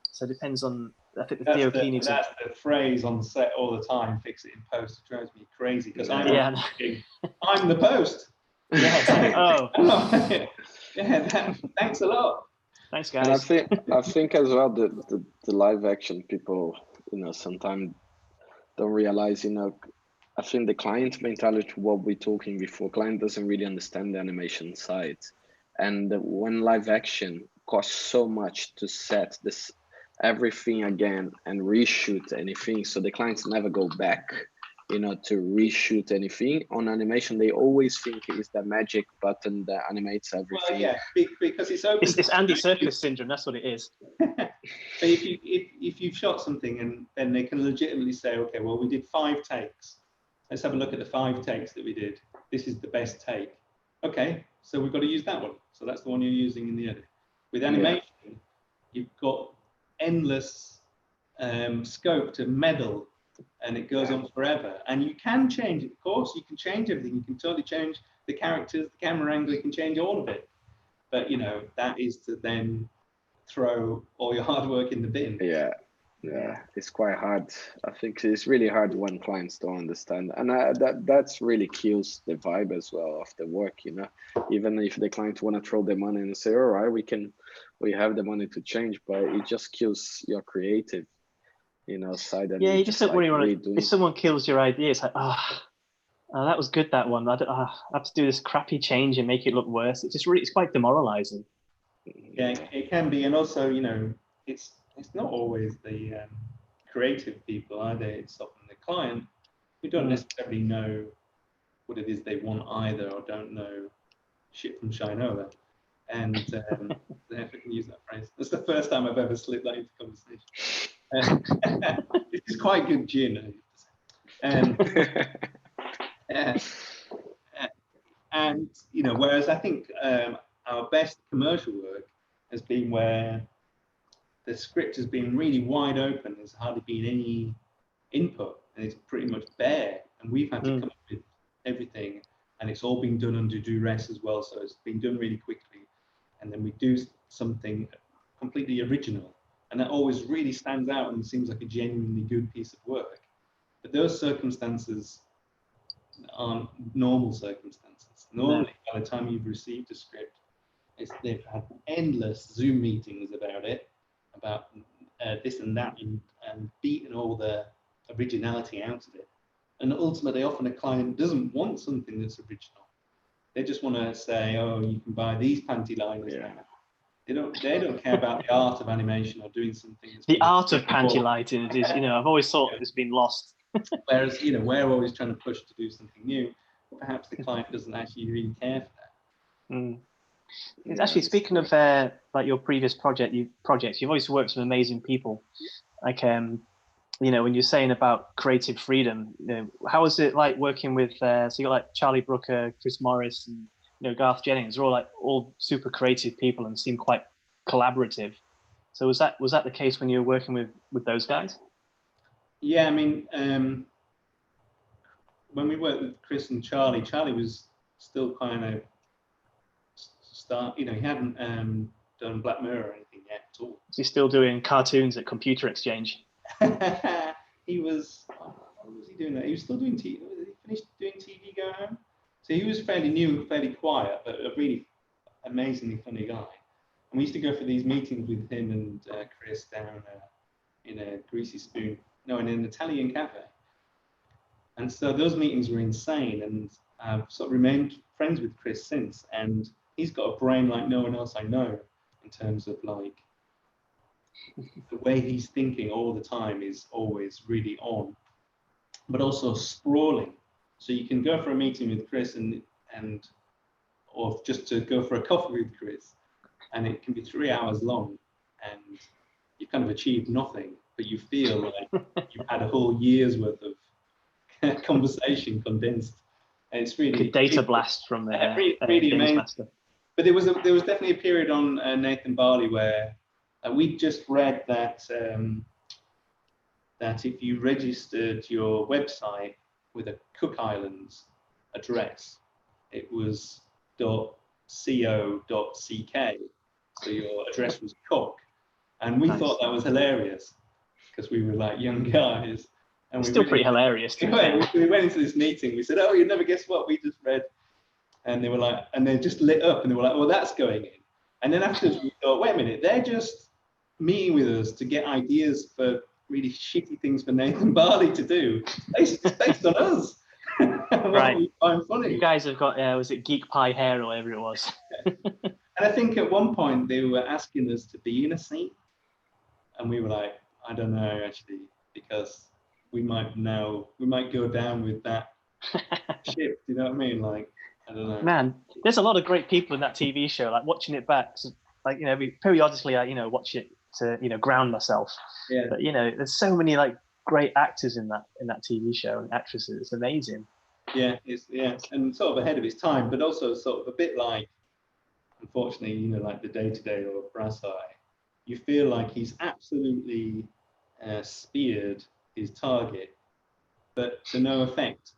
so it depends on. I think the DOP needs. That's the phrase on the set all the time. Fix it in post. It drives me crazy because I'm the post. Yeah. Yeah. Thanks a lot. Thanks, guys. And I think as well the live action people, you know, sometimes don't realize, you know, I think the client mentality, what we're talking before, client doesn't really understand the animation side. And when live action costs so much to set this everything again and reshoot anything, so the clients never go back, you know, to reshoot anything. On animation, they always think it's the magic button that animates everything. Well, yeah, because it's open. It's Andy Serkis syndrome. That's what it is. But if you've shot something and then they can legitimately say, okay, well, we did 5 takes. Let's have a look at the 5 takes that we did. This is the best take. Okay, so we've got to use that one. So that's the one you're using in the edit. With animation, you've got endless scope to meddle, and it goes on forever. And you can change it, of course. You can change everything. You can totally change the characters, the camera angle. You can change all of it. But, you know, that is to then throw all your hard work in the bin. Yeah, it's quite hard. I think it's really hard when clients don't understand, and that's really kills the vibe as well of the work. You know, even if the client want to throw the money and say, all right, we have the money to change, but it just kills your creative, you know, side. And you just don't really want to. If someone kills your idea, it's like, that was good, that one. I have to do this crappy change and make it look worse. It's quite demoralizing. Yeah, it can be, and also, you know, it's not always the creative people either. It's often the client who don't necessarily know what it is they want either, or don't know shit from Shynola. And if I can use that phrase, that's the first time I've ever slipped that into conversation. This is quite good gin, I have to say. And you know, whereas I think our best commercial work has been where the script has been really wide open. There's hardly been any input, and it's pretty much bare. And we've had to come up with everything and it's all been done under duress as well. So it's been done really quickly, and then we do something completely original, and that always really stands out and seems like a genuinely good piece of work. But those circumstances aren't normal circumstances. Normally, by the time you've received a script, they've had endless Zoom meetings about it, about this and that, and beaten all the originality out of it. And ultimately, often a client doesn't want something that's original. They just want to say, "Oh, you can buy these panty liners now." They don't care about the art of animation or doing something. The art of panty lighting is, I've always thought it's been lost. Whereas, we're always trying to push to do something new. Perhaps the client doesn't actually really care for that. Mm. Actually, speaking of like your previous projects, you've always worked with some amazing people. Like, when you're saying about creative freedom, how was it like working with? So you got like Charlie Brooker, Chris Morris, and Garth Jennings. They're all super creative people and seem quite collaborative. So was that the case when you were working with those guys? Yeah, I mean, when we worked with Chris and Charlie was still kind of he hadn't done Black Mirror or anything yet at all. Is he still doing cartoons at Computer Exchange? He was. What was he doing there? He was still doing TV. Was he finished doing TV Go Home? So he was fairly new and fairly quiet, but a really amazingly funny guy. And we used to go for these meetings with him and Chris down in a Greasy Spoon, in an Italian cafe. And so those meetings were insane, and I've sort of remained friends with Chris since. And he's got a brain like no one else I know, in terms of like the way he's thinking all the time is always really on, but also sprawling. So you can go for a meeting with Chris or just to go for a coffee with Chris, and it can be 3 hours long, and you've kind of achieved nothing, but you feel like you've had a whole year's worth of conversation condensed. And it's really like a data blast from the really amazing. Master. But there was definitely a period on Nathan Barley where we just read that that if you registered your website with a Cook Islands address, it was .co.ck, so your address was Cook, and we thought that was hilarious because we were like young guys. And it's still pretty hilarious. We went into this meeting. We said, "Oh, you'd never guess what we just read," and they were like, and they just lit up, and they were like, "Well, that's going in." And then afterwards, we thought, "Wait a minute, they're just meeting with us to get ideas for really shitty things for Nathan Barley to do. It's based on us." Right. We find funny. You guys have got was it Geek Pie Hair or whatever it was? And I think at one point they were asking us to be in a scene, and we were like, "I don't know, actually, because we might go down with that ship." You know what I mean? Like, I don't know. Man, there's a lot of great people in that TV show. Like watching it back, like periodically, I watch it to ground myself. Yeah. But there's so many like great actors in that TV show and actresses. It's amazing. Yeah, and sort of ahead of its time, but also sort of a bit like, unfortunately, like the Day-to-Day or Brass Eye. You feel like he's absolutely speared his target, but to no effect.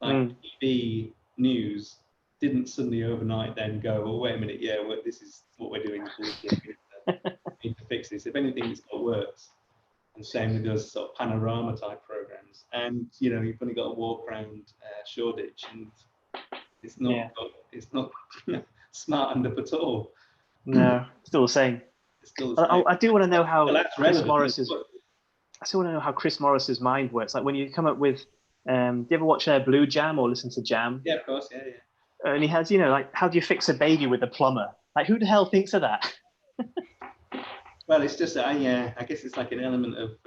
Like TV news didn't suddenly overnight then go, "Well, wait a minute, this is what we're doing. We need to fix this." If anything, it's got worse. And same with those sort of panorama type programs. And you've only got to walk around Shoreditch, and it's not smartened up at all. No, still the same. It's still the same. I do want to know how Chris Morris's. I still want to know how Chris Morris's mind works. Like when you come up with, do you ever watch Blue Jam or listen to Jam? Yeah, of course, yeah. And he has, like, how do you fix a baby with a plumber? Like, who the hell thinks of that? Well, it's just, I guess it's like an element of.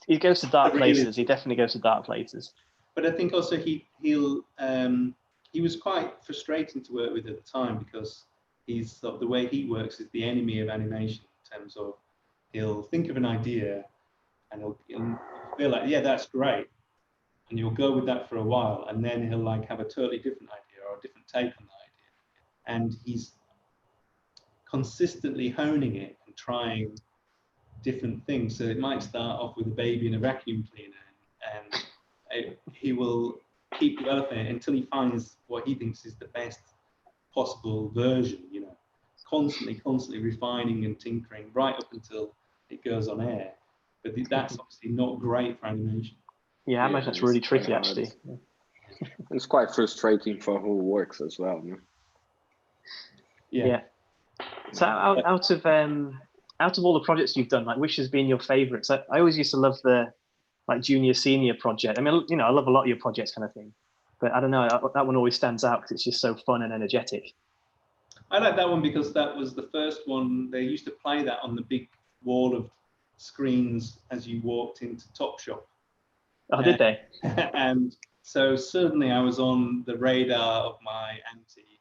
He goes to dark places. He definitely goes to dark places. But I think also he was quite frustrating to work with at the time because he's sort of the way he works is the enemy of animation in terms of he'll think of an idea and he'll feel like, yeah, that's great, and you'll go with that for a while, and then he'll like have a totally different idea or a different take on the idea, and he's consistently honing it and trying different things. So it might start off with a baby in a vacuum cleaner, and he will keep developing it until he finds what he thinks is the best possible version, you know, constantly refining and tinkering right up until it goes on air. But that's obviously not great for animation. Yeah, I imagine that's really tricky, actually. It's quite frustrating for who works as well. No? Yeah. So out of all the projects you've done, like which has been your favourites? I always used to love the like junior senior project. I mean, you know, I love a lot of your projects kind of thing, but I don't know, that one always stands out because it's just so fun and energetic. I like that one because that was the first one. They used to play that on the big wall of screens as you walked into Topshop. Oh, did they? And so suddenly I was on the radar of my auntie,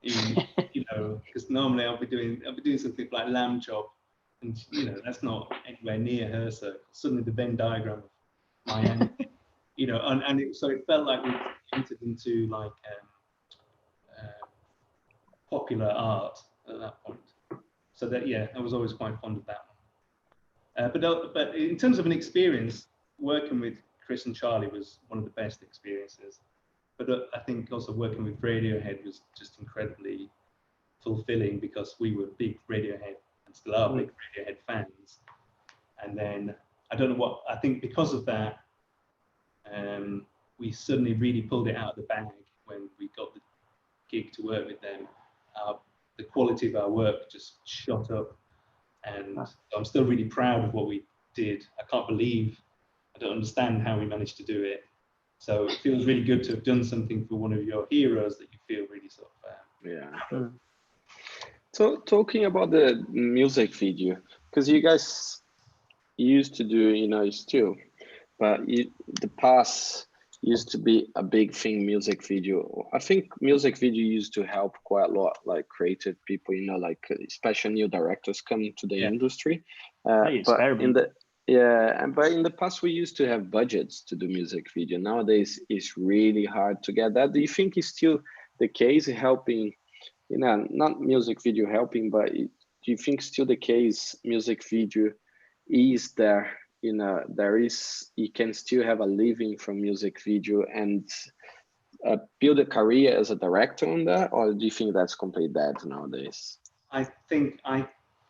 you know, because normally I'll be doing something like lamb chop, and you know that's not anywhere near her circle. Suddenly the Venn diagram of my auntie, you know, so it felt like we entered into like popular art at that point. So that I was always quite fond of that one. But in terms of an experience, working with Chris and Charlie was one of the best experiences. But I think also working with Radiohead was just incredibly fulfilling because we were big Radiohead and still are big Radiohead fans. And then I don't know what, I think because of that, we suddenly really pulled it out of the bag when we got the gig to work with them. The quality of our work just shot up, and I'm still really proud of what we did. I don't understand how we managed to do it. So it feels really good to have done something for one of your heroes that you feel really sort of So talking about the music video, because you guys used to do, you know, still, but the past used to be a big thing, music video. I think music video used to help quite a lot, like creative people, you know, like especially new directors coming to the industry. But in the past we used to have budgets to do music video. Nowadays it's really hard to get that. Do you think it's still the case, helping, you know, not music video helping, but do you think still the case music video is there? You know, you can still have a living from music video and build a career as a director on that, or do you think that's completely dead nowadays? I think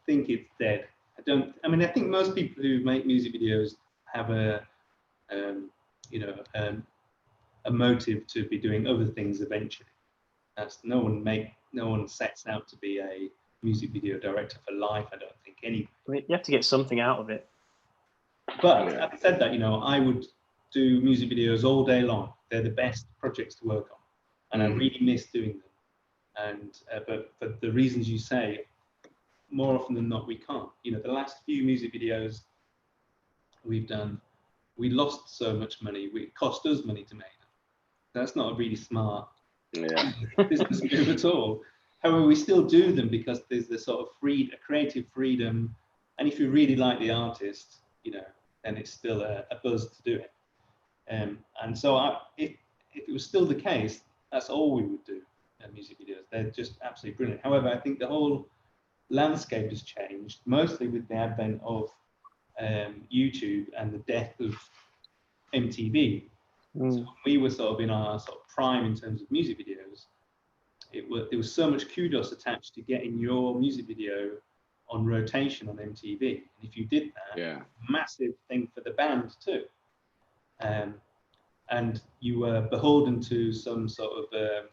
it's dead. I think most people who make music videos have a motive to be doing other things eventually. No one sets out to be a music video director for life. I don't think any. You have to get something out of it. But having said that, you know, I would do music videos all day long. They're the best projects to work on, and I really miss doing them. And but for the reasons you say, more often than not, we can't. You know, the last few music videos we've done, we lost so much money. It cost us money to make them. That's not a really smart business move at all. However, we still do them because there's this sort of creative freedom, and if you really like the artist, you know, then it's still a buzz to do it. And so if it was still the case, that's all we would do, music videos. They're just absolutely brilliant. However, I think the whole landscape has changed, mostly with the advent of YouTube and the death of MTV. So when we were sort of in our sort of prime in terms of music videos, there was so much kudos attached to getting your music video on rotation on MTV. And if you did that, massive thing for the band too. And you were beholden to some sort of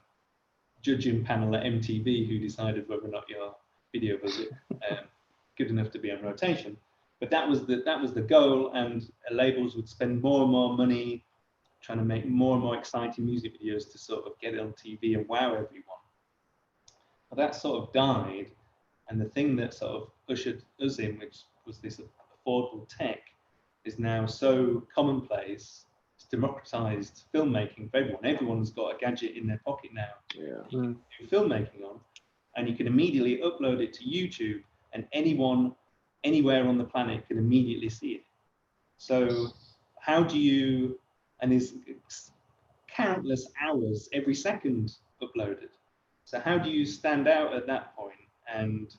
judging panel at MTV who decided whether or not your video was good enough to be on rotation. But that was the goal, and labels would spend more and more money trying to make more and more exciting music videos to sort of get it on TV and wow everyone. But that sort of died, and the thing that sort of ushered us in, which was this affordable tech, is now so commonplace. It's democratized filmmaking for everyone. Everyone's got a gadget in their pocket now. You can do filmmaking on, and you can immediately upload it to YouTube, and anyone, anywhere on the planet can immediately see it. So how do you, and there's countless hours every second uploaded. So how do you stand out at that point and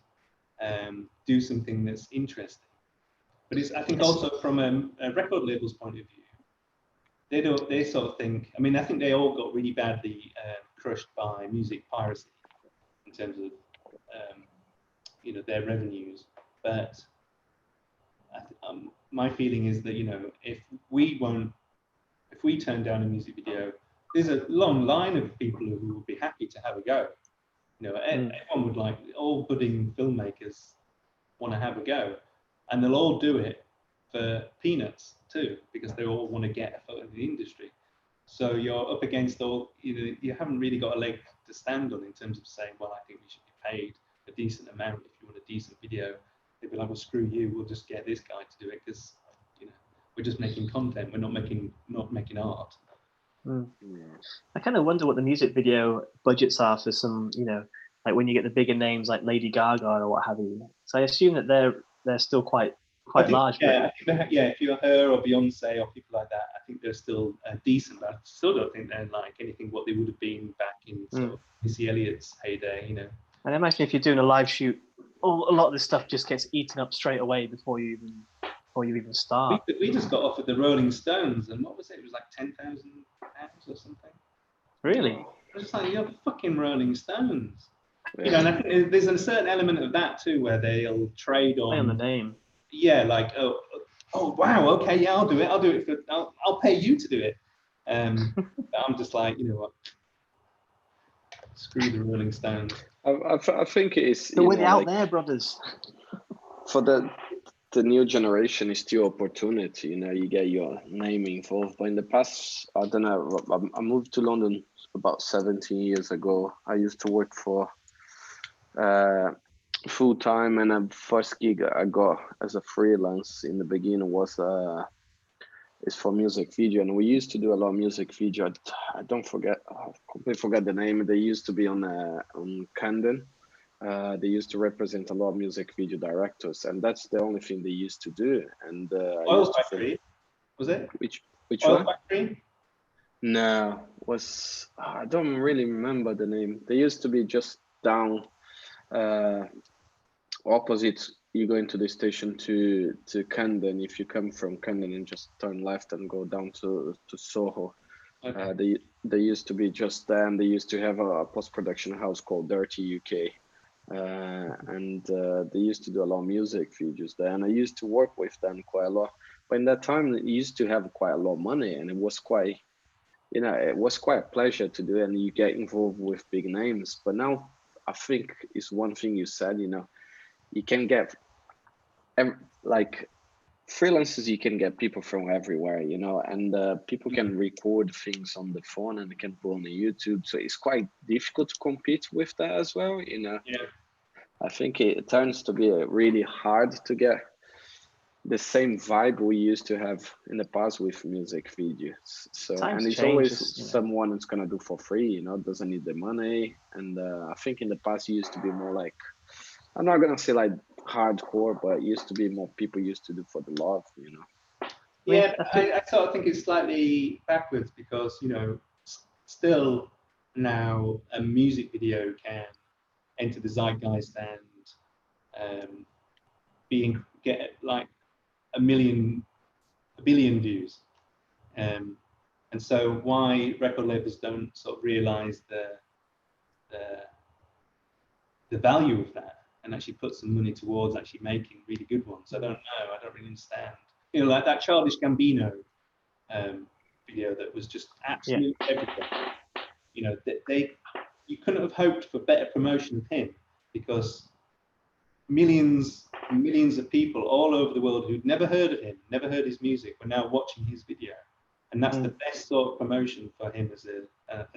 do something that's interesting? But it's, I think also from a record label's point of view, they sort of think. I mean, I think they all got really badly crushed by music piracy in terms of their revenues. But my feeling is that if we turn down a music video, there's a long line of people who would be happy to have a go. Everyone would like, all budding filmmakers want to have a go, and they'll all do it for peanuts too, because they all want to get a foot in the industry. So you're up against you haven't really got a leg to stand on in terms of saying, well, I think we should be paid a decent amount if you want a decent video. They'd be like, well, screw you, we'll just get this guy to do it, because we're just making content, we're not making art. I kind of wonder what the music video budgets are for some, like when you get the bigger names like Lady Gaga or what have you. So I assume that they're still quite large. Yeah, if you're her or Beyonce or people like that, I think they're still decent, but I still don't think they're like anything what they would have been back in sort of Missy Elliott's heyday, And I imagine if you're doing a live shoot, a lot of this stuff just gets eaten up straight away before you even start. We just got offered the Rolling Stones, and what was it? It was like £10,000 or something. Really? I was just like, you're the fucking Rolling Stones. And I think there's a certain element of that too, where they'll trade on the name. Yeah, like oh wow, okay, yeah, I'll do it. I'll pay you to do it. I'm just like, you know what? Screw the Rolling Stones. I think it is. So we're out there, brothers. For the new generation, is still opportunity. You get your name involved. But in the past, I don't know. I moved to London about 17 years ago. I used to work for full time, and the first gig I got as a freelance in the beginning was is for music video, and we used to do a lot of music video. I completely forget the name. They used to be on Camden. They used to represent a lot of music video directors, and that's the only thing they used to do. And Oil Factory, was it? Which Oil one? Factory? No, I don't really remember the name. They used to be just down opposite. You go into the station to Camden. If you come from Camden and just turn left and go down to Soho, okay. They used to be just there, and they used to have a post-production house called Dirty UK, and they used to do a lot of music videos there, and I used to work with them quite a lot. But in that time, they used to have quite a lot of money, and it was quite a pleasure to do it, and you get involved with big names. But now, I think it's one thing you said, you can get like freelancers, you can get people from everywhere, and people can record things on the phone and they can put on the YouTube. So it's quite difficult to compete with that as well, Yeah. I think it turns to be really hard to get the same vibe we used to have in the past with music videos. So Times and it's changes, always someone that's gonna do for free, doesn't need the money. And I think in the past it used to be more like, I'm not gonna say like hardcore, but it used to be more people used to do for the love, Yeah, I sort of think it's slightly backwards because still now a music video can enter the zeitgeist and get like a billion views, and so why record labels don't sort of realize the value of that and actually put some money towards actually making really good ones. I don't know. I don't really understand. Like that Childish Gambino video that was just absolute everything. You couldn't have hoped for better promotion of him, because millions and millions of people all over the world who'd never heard of him, never heard his music, were now watching his video, and that's the best sort of promotion for him as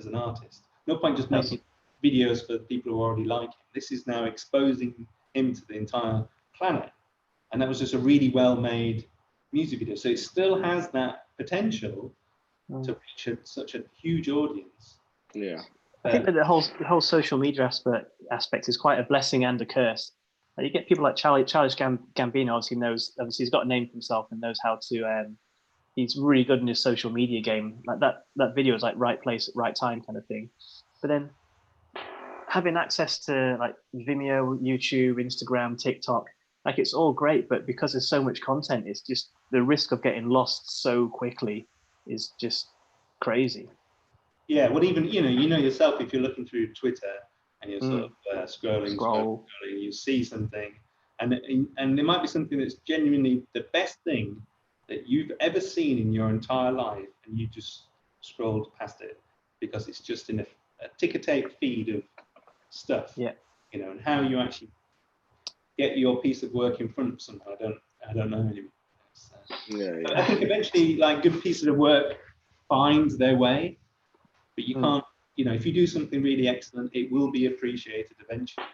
an artist. No point just making videos for people who already like him. This is now exposing him to the entire planet, and that was just a really well-made music video. So it still has that potential to reach such a huge audience. Yeah, I think that the whole social media aspect is quite a blessing and a curse. You get people like Childish Gambino. Obviously he's got a name for himself and knows how to. He's really good in his social media game. Like that video is like right place at right time kind of thing. But then having access to like Vimeo, YouTube, Instagram, TikTok, like it's all great, but because there's so much content, it's just the risk of getting lost so quickly is just crazy. Yeah, well, even you know yourself, if you're looking through Twitter and you're sort of scrolling, you see something, and there might be something that's genuinely the best thing that you've ever seen in your entire life, and you just scrolled past it because it's just in a ticker tape feed of stuff. Yeah. You know, and how you actually get your piece of work in front of someone, I don't know anymore. But I think eventually, like, good pieces of work find their way, but you can't. You know, if you do something really excellent, it will be appreciated eventually.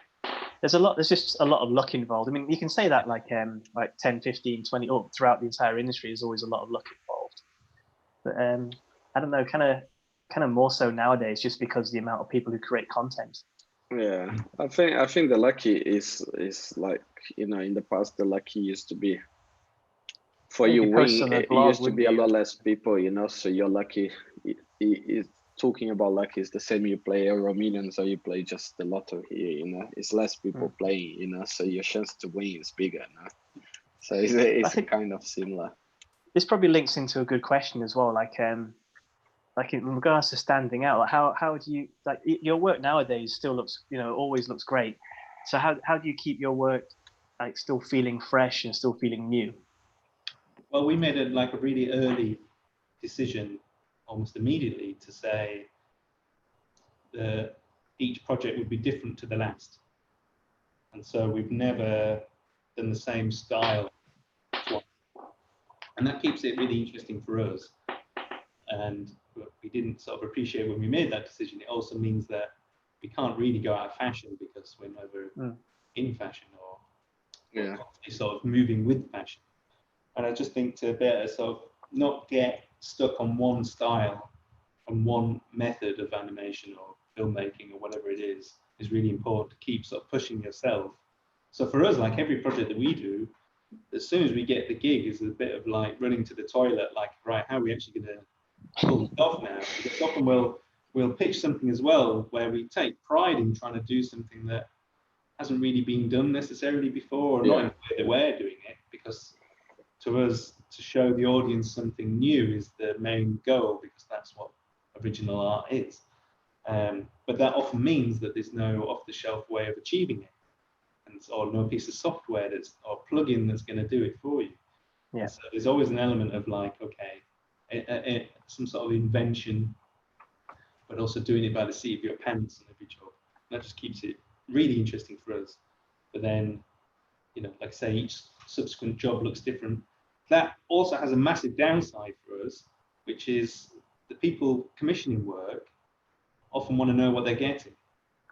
There's just a lot of luck involved. I mean, you can say that like 10, 15, 20, or throughout the entire industry, there's always a lot of luck involved. But I don't know, kind of more so nowadays, just because the amount of people who create content. Yeah, I think the lucky is like, you know, in the past the lucky used to be for you win. It used to be a lot less people, you know. So you're lucky. Talking about lucky is the same. You play Euro Millions or you play just the lotto here, you know. It's less people playing, you know. So your chance to win is bigger, you know? So it's kind of similar. This probably links into a good question as well, like in regards to standing out. Like how do you, like, your work nowadays still looks, you know, always looks great. So how do you keep your work like still feeling fresh and still feeling new? Well, we made a really early decision, almost immediately, to say that each project would be different to the last, and so we've never done the same style twice. And that keeps it really interesting for us. And we didn't sort of appreciate when we made that decision. It also means that we can't really go out of fashion because we're never in fashion or sort of moving with fashion. And I just think to better sort of not get stuck on one style and one method of animation or filmmaking or whatever it is really important, to keep sort of pushing yourself. So for us, like every project that we do, as soon as we get the gig, is a bit of like running to the toilet, like, right, how are we actually going to pull it off now? Because often we'll pitch something as well where we take pride in trying to do something that hasn't really been done necessarily before, or not in the way that we're doing it, because to us, to show the audience something new is the main goal, because that's what original art is. But that often means that there's no off-the-shelf way of achieving it, or no piece of software or plugin that's going to do it for you. Yeah. So there's always an element of like, okay, some sort of invention, but also doing it by the seat of your pants on every job. That just keeps it really interesting for us. But then, you know, like I say, each subsequent job looks different. That also has a massive downside for us, which is the people commissioning work often want to know what they're getting.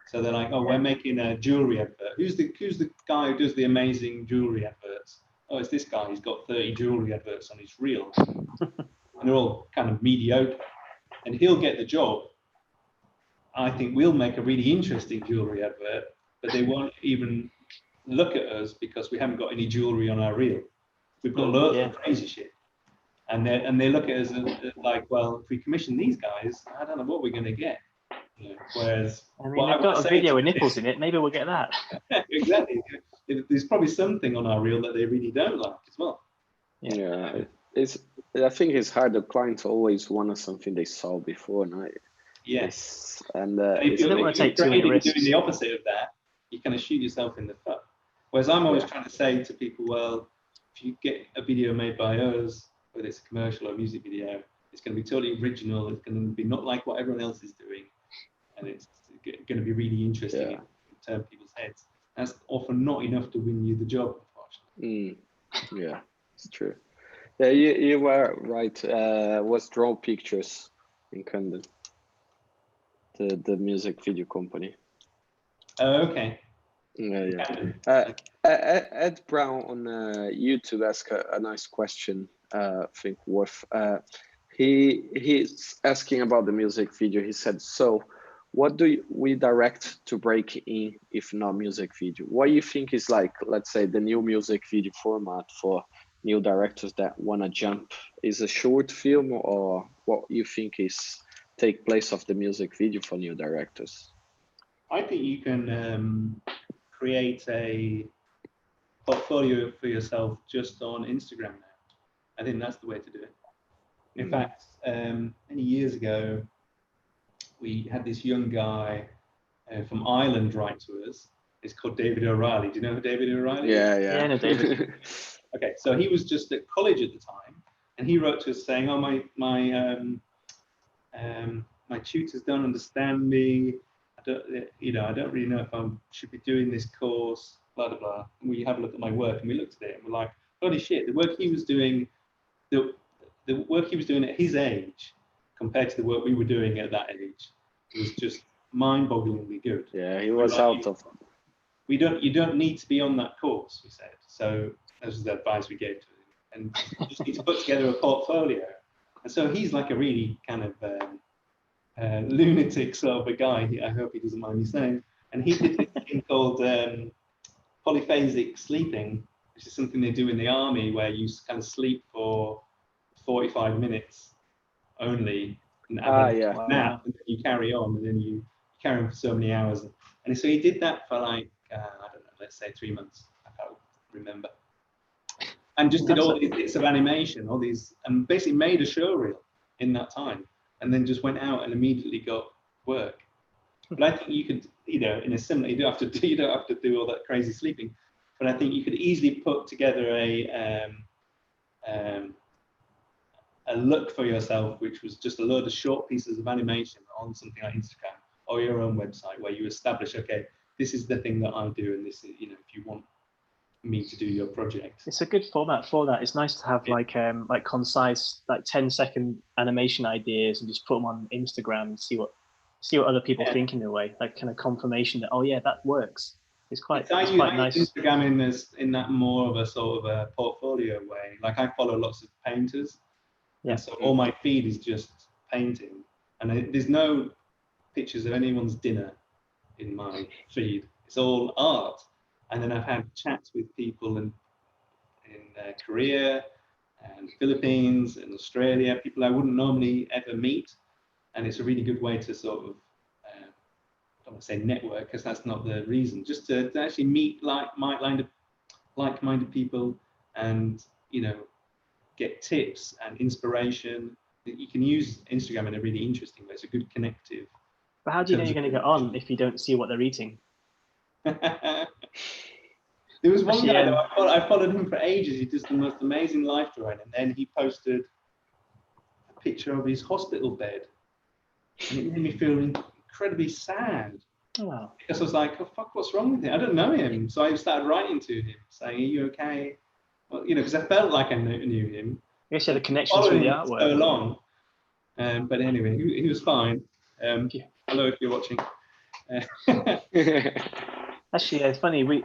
So they're like, oh, we're making a jewelry advert. Who's the guy who does the amazing jewelry adverts? Oh, it's this guy. He's got 30 jewelry adverts on his reel. And they're all kind of mediocre. And he'll get the job. I think we'll make a really interesting jewelry advert, but they won't even look at us because we haven't got any jewelry on our reel. We've got loads of crazy shit. And they look at us like, well, if we commission these guys, I don't know what we're going to get. You know, whereas, I mean, they've got a video with nipples in it. Maybe we'll get that. Exactly. There's probably something on our reel that they really don't like as well. Yeah, I think it's hard. The clients always want something they saw before, right? Yes. And if you don't want to take too many risks. Doing the opposite of that, you kind of shoot yourself in the foot. Whereas I'm always trying to say to people, well, if you get a video made by us, whether it's a commercial or a music video, it's going to be totally original. It's going to be not like what everyone else is doing. And it's going to be really interesting and turn people's heads. That's often not enough to win you the job, unfortunately. Yeah, it's true. Yeah, you were right. Was Draw Pictures in Camden, the music video company. Oh, okay. Yeah. Ed Brown on YouTube asked a nice question. I think worth. He's asking about the music video. He said, so what do we direct to break in if not music video? What do you think is, like, let's say, the new music video format for new directors that want to jump? Is a short film, or what you think is take place of the music video for new directors? I think you can create a portfolio for yourself just on Instagram now. I think that's the way to do it. In fact, many years ago, we had this young guy from Ireland write to us. It's called David O'Reilly. Do you know who David O'Reilly is? Yeah, I know David. Okay, so he was just at college at the time, and he wrote to us saying, "Oh, my tutors don't understand me. I don't really know if I should be doing this course. Blah blah blah." And we have a look at my work, and we looked at it, and we're like, "Holy shit! The work he was doing, the work he was doing at his age, compared to the work we were doing at that age, was just mind-bogglingly good." Yeah, he was out of. You don't need to be on that course, we said. So that was the advice we gave to him, and you just need to put together a portfolio. And so he's like a really kind of lunatic sort of a guy. I hope he doesn't mind me saying. And he did this thing called polyphasic sleeping, which is something they do in the army, where you kind of sleep for 45 minutes only, and have a nap, and then you carry on, and then you carry on for so many hours. And so he did that for like, I don't know, let's say 3 months. I can't remember. And just did all these bits of animation, and basically made a show reel in that time, and then just went out and immediately got work. But I think you could, in a similar, you don't have to do all that crazy sleeping, but I think you could easily put together a look for yourself, which was just a load of short pieces of animation on something like Instagram or your own website, where you establish, okay, this is the thing that I do, and this is, if you want me to do your project. It's a good format for that. It's nice to have like concise, like 10-second animation ideas, and just put them on Instagram and see what other people think in a way, like kind of confirmation that, oh yeah, that works. It's quite nice. Instagram in that more of a sort of a portfolio way. Like I follow lots of painters, and so all my feed is just painting, and there's no pictures of anyone's dinner in my feed. It's all art. And then I've had chats with people in Korea and Philippines and Australia, people I wouldn't normally ever meet. And it's a really good way to sort of, I don't want to say network, because that's not the reason, just to actually meet like-minded people, and, get tips and inspiration. You can use Instagram in a really interesting way. It's a good connective. But how do you know you're going to get on if you don't see what they're eating? There was one guy that I followed him for ages. He does the most amazing life drawing, and then he posted a picture of his hospital bed, and it made me feel incredibly sad. Oh, wow. Because I was like, "Oh fuck, what's wrong with him? I don't know him." So I started writing to him, saying, "Are you okay?" Well, because I felt like I knew him. I guess you had a connection through the artwork. So long, but anyway, he was fine. Hello, if you're watching. Actually, it's funny. We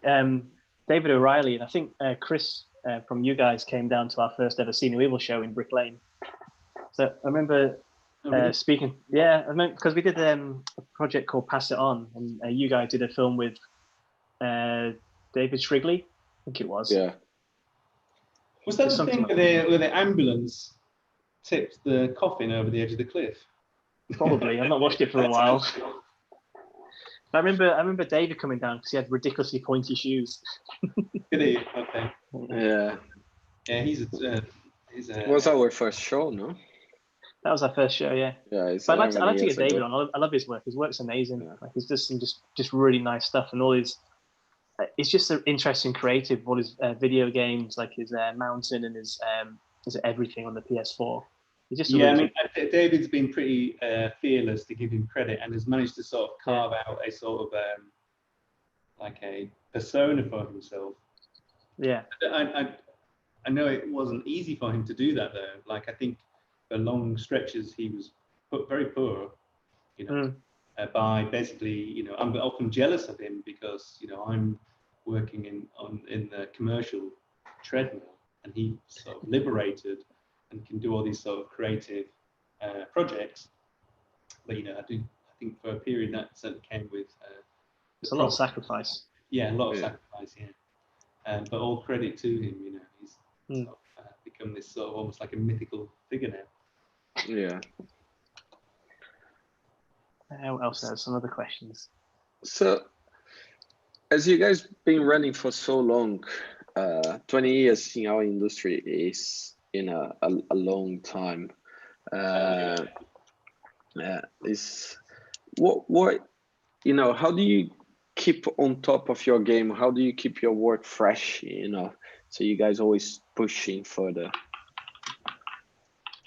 David O'Reilly and I think Chris from you guys came down to our first ever SNE Evil show in Brick Lane. So I remember speaking. Yeah, I remember because we did a project called Pass It On, and you guys did a film with David Shrigley, I think it was. Yeah. Was that the thing where the ambulance tipped the coffin over the edge of the cliff? Probably. I've not watched it for a while. I remember David coming down because he had ridiculously pointy shoes. Did he? Okay. Yeah. Yeah, he's a. It was our first show, no? That was our first show, yeah. Yeah. But I'd like to get David on. I love his work. His work's amazing. Yeah. Like he's just really nice stuff, and all his. It's just an interesting creative. All his video games, like his Mountain and his everything on the PS4. David's been pretty fearless, to give him credit, and has managed to sort of carve out a sort of like a persona for himself. Yeah. I know it wasn't easy for him to do that though. Like I think for long stretches he was very poor, by basically, I'm often jealous of him because I'm working in the commercial treadmill, and he sort of liberated and can do all these sort of creative projects. But I think for a period that certainly came with it's a lot of sacrifice. Yeah, a lot of sacrifice. Yeah, but all credit to him. He's sort of, become this sort of almost like a mythical figure now. Yeah. What else? There's some other questions. So, as you guys been running for so long, 20 years in our industry is a long time. Yeah, is what you know? How do you keep on top of your game? How do you keep your work fresh? You know, so you guys always pushing further.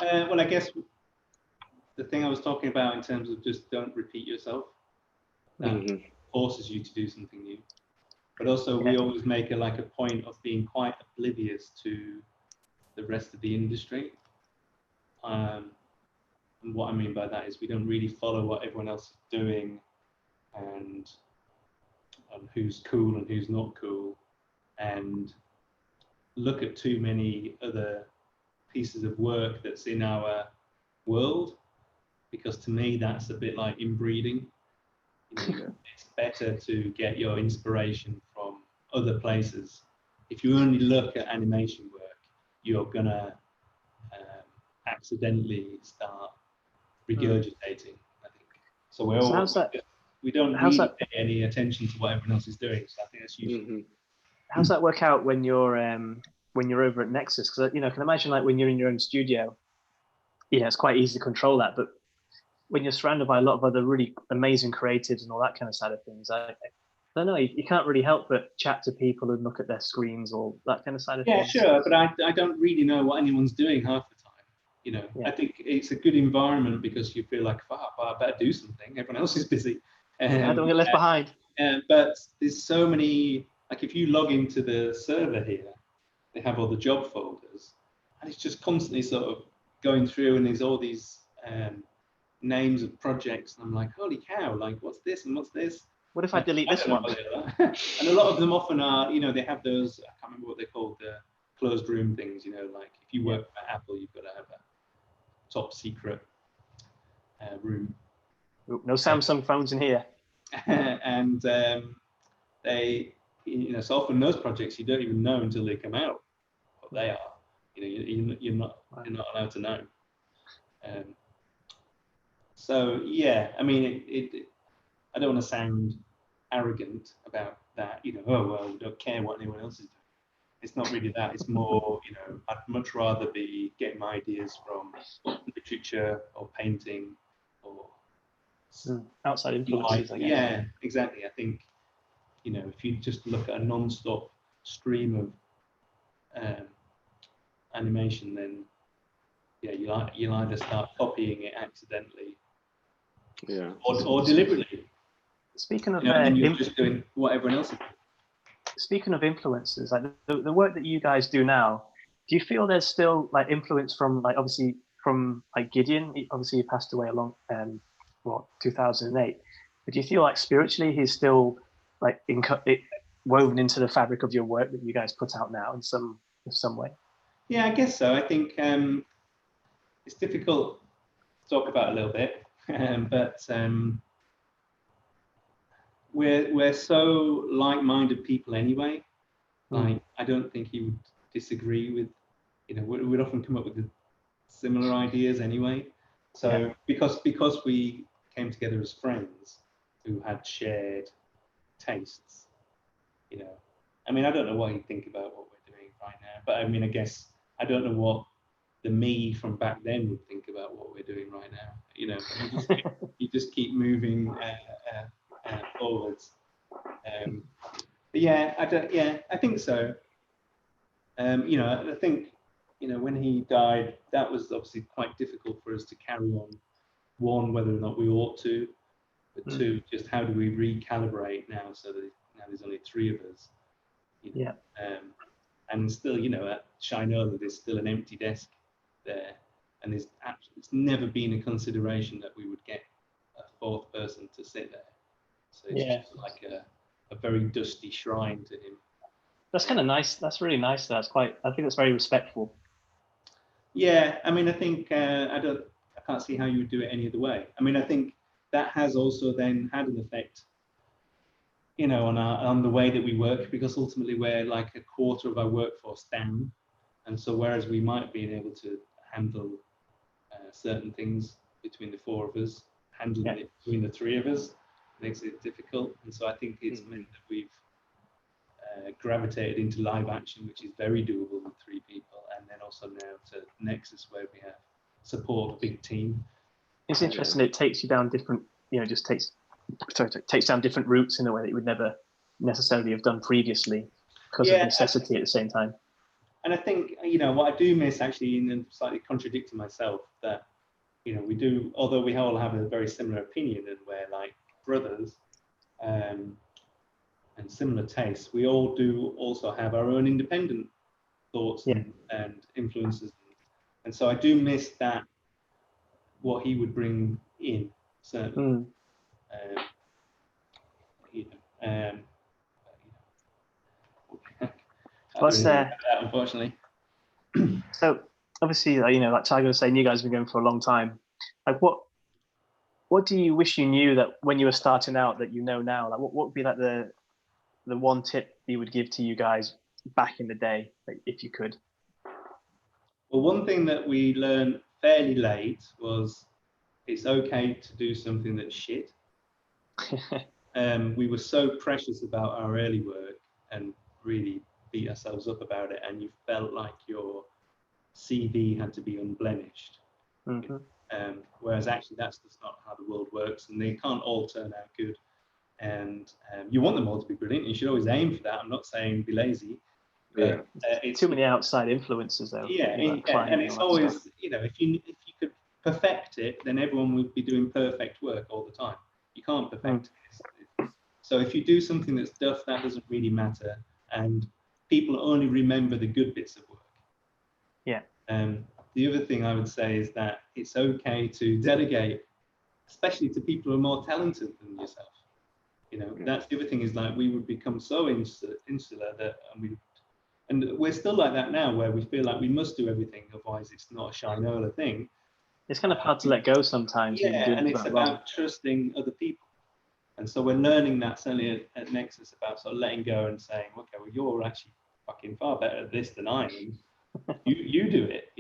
Well, I guess the thing I was talking about in terms of just don't repeat yourself, that forces you to do something new. But also, we always make a point of being quite oblivious to the rest of the industry. And what I mean by that is we don't really follow what everyone else is doing, and who's cool and who's not cool, and look at too many other pieces of work that's in our world, because to me that's a bit like inbreeding. You know, it's better to get your inspiration from other places. If you only look at animation work, you're gonna accidentally start regurgitating, I think. So we don't really pay any attention to what everyone else is doing. So I think that's useful. How's that work out when you're over at Nexus? Because I can imagine like when you're in your own studio, it's quite easy to control that. But when you're surrounded by a lot of other really amazing creatives and all that kind of side of things, I don't know. You can't really help but chat to people and look at their screens or that kind of side of things. Yeah, sure, but I don't really know what anyone's doing half the time. You know, I think it's a good environment because you feel like, I better do something. Everyone else is busy. I don't get left behind. But there's so many. Like if you log into the server here, they have all the job folders, and it's just constantly sort of going through, and there's all these names of projects, and I'm like, holy cow! Like, what's this and what's this? What if I delete this one? And a lot of them often are, they have those. I can't remember what they're called, the closed room things. Like if you work for Apple, you've got to have a top secret room. No Samsung phones in here. And they. So often those projects you don't even know until they come out what they are. You're not allowed to know. So yeah, I mean, I don't want to sound arrogant about that. Oh well, we don't care what anyone else is doing. It's not really that. It's more, I'd much rather be getting my ideas from literature or painting or outside influences. I guess. Yeah, exactly. I think. If you just look at a non-stop stream of animation, then you'll either start copying it accidentally, or deliberately. Speaking of, and you're just doing what everyone else is doing. Speaking of influences, like the work that you guys do now, do you feel there's still like influence from obviously from like Gideon? Obviously, he passed away along 2008. But do you feel like spiritually he's still like woven into the fabric of your work that you guys put out now in some way? Yeah, I guess so. I think it's difficult to talk about a little bit, but we're so like-minded people anyway. Like I don't think he would disagree with. We'd often come up with similar ideas anyway. So because we came together as friends who had shared tastes. I mean, I don't know what he'd think about what we're doing right now, but I mean, I guess I don't know what the me from back then would think about what we're doing right now. You just keep moving forwards. But yeah, I think so. I think when he died, that was obviously quite difficult for us to carry on. One, whether or not we ought to, but two, just how do we recalibrate now so that now there's only three of us. And still, at Shynola, there's still an empty desk there, and it's never been a consideration that we would get a fourth person to sit there. So it's just like a very dusty shrine to him. That's kind of nice. That's really nice. I think that's very respectful. Yeah, I mean, I think I can't see how you would do it any other way. I mean, I think that has also then had an effect, on the way that we work, because ultimately we're like a quarter of our workforce down, and so whereas we might be able to handle certain things between the four of us, handling it between the three of us makes it difficult, and so I think it's meant that we've gravitated into live action, which is very doable with three people, and then also now to Nexus, where we have support a big team. It's interesting. It takes you down different, takes down different routes in a way that you would never necessarily have done previously because of necessity at the same time. And I think, what I do miss actually, and slightly contradicting myself, that, we do, although we all have a very similar opinion and we're like brothers and similar tastes, we all do also have our own independent thoughts and influences. And so I do miss that, what he would bring in, certainly. Unfortunately. So obviously, like Tiger was saying, you guys have been going for a long time. Like, what do you wish you knew that when you were starting out that you know now? Like, what would be like the one tip you would give to you guys back in the day, like, if you could? Well, one thing that we learned fairly late was it's okay to do something that's shit. We were so precious about our early work and really beat ourselves up about it, and you felt like your CV had to be unblemished. Whereas actually that's just not how the world works, and they can't all turn out good. And you want them all to be brilliant. You should always aim for that. I'm not saying be lazy. It's too many outside influences, though. And it's always, if you could perfect it, then everyone would be doing perfect work all the time. You can't perfect it. So if you do something that's duff, that doesn't really matter, and people only remember the good bits of work. The other thing I would say is that it's okay to delegate, especially to people who are more talented than yourself. That's the other thing, is like we would become so insular that, and we're still like that now, where we feel like we must do everything, otherwise it's not a Shynola thing. It's kind of hard to let go sometimes. And it's about trusting other people. And so we're learning that, certainly at Nexus, about sort of letting go and saying, okay, well, you're actually fucking far better at this than I am. You do it,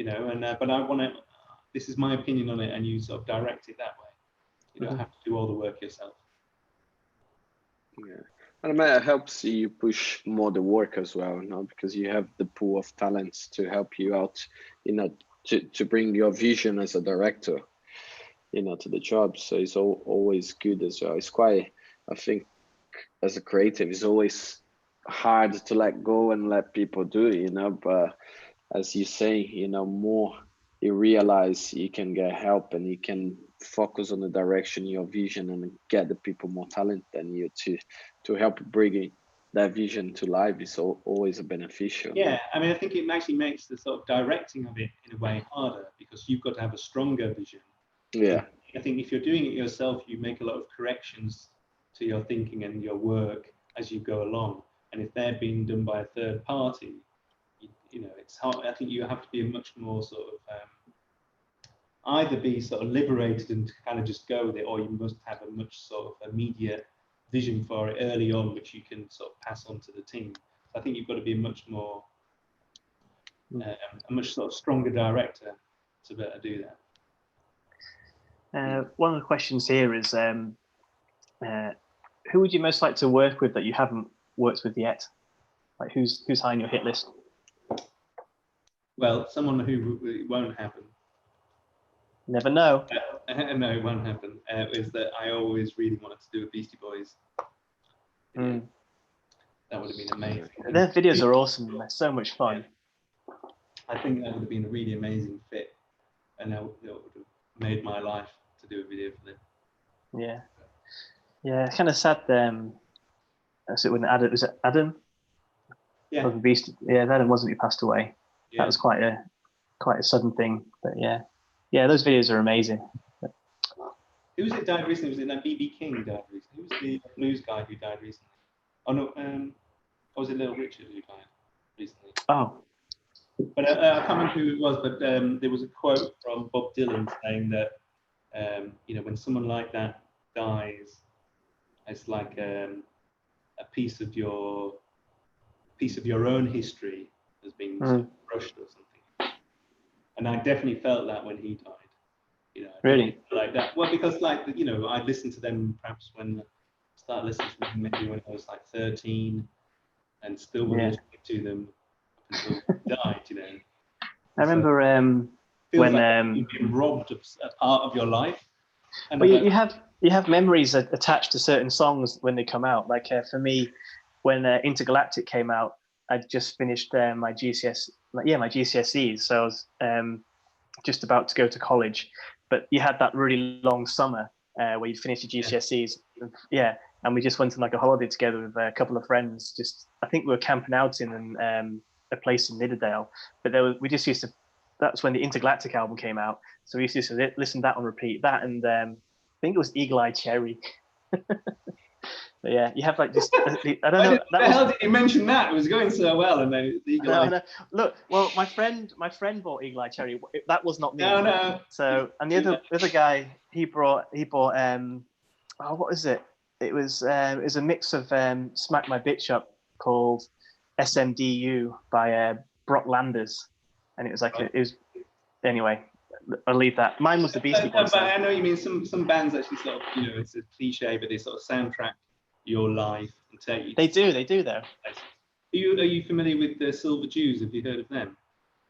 but I want to, this is my opinion on it, and you sort of direct it that way. You don't have to do all the work yourself. Yeah. And it helps you push more the work as well, because you have the pool of talents to help you out, to bring your vision as a director, to the job. So it's always good as well. It's quite, I think, as a creative, it's always hard to let go and let people do it, but as you say, more you realize you can get help and you can focus on the direction, your vision, and get the people more talent than you to help bring that vision to life is always a beneficial. Yeah, I mean, I think it actually makes the sort of directing of it in a way harder, because you've got to have a stronger vision. Yeah. I think if you're doing it yourself, you make a lot of corrections to your thinking and your work as you go along. And if they're being done by a third party, it's hard. I think you have to be a much more sort of either be sort of liberated and kind of just go with it, or you must have a much sort of immediate vision for it early on, which you can sort of pass on to the team. So I think you've got to be a much more, a much sort of stronger director to better do that. One of the questions here is, who would you most like to work with that you haven't worked with yet? Like, who's high on your hit list? Well, someone who it won't happen. Never know. No, it won't happen. Is that I always really wanted to do a Beastie Boys. That would have been amazing. Their videos are awesome. They're so much fun. I think that would have been a really amazing fit, and that would have made my life to do a video for them. Yeah. Kind of sad. So when Adam, was it Adam? Yeah. Adam wasn't, he passed away. Yeah. That was quite a sudden thing, but yeah, those videos are amazing. Who was it died recently? Was it that BB King who died recently? Who was the blues guy who died recently? Oh no, or was it Little Richard who died recently? Oh. But I can't remember who it was, but there was a quote from Bob Dylan saying that, when someone like that dies, it's like a piece of your own history has been sort of crushed or something. And I definitely felt that when he died. Really? Like that. Well, because I listened to them perhaps when I started listening to them maybe when I was like 13, and still was listening to them until he died. I remember feels like you've been robbed of a part of your life. And well, you have memories attached to certain songs when they come out. Like for me, when Intergalactic came out, I'd just finished my GCSEs, so I was just about to go to college. But you had that really long summer where you finished your GCSEs, and we just went on like a holiday together with a couple of friends. I think we were camping out in a place in Nidderdale, but we just used to. That's when the Intergalactic album came out, so we used to listen to that on repeat. That and I think it was Eagle Eye Cherry. But yeah, you have like just I don't know. Why the hell did you mention that? It was going so well, and then the Eagle Eye. No. Look, well, my friend bought Eagle Eye Cherry. That was not me. No. So, and the other guy, he bought what is it? It was a mix of Smack My Bitch Up called SMDU by Brock Landers, and it was like anyway. I'll leave that. Mine was the Beastie Boys. But I know you mean some bands actually sort of, it's a cliche, but they sort of soundtrack your life and take you. They do though. Are you familiar with the Silver Jews? Have you heard of them?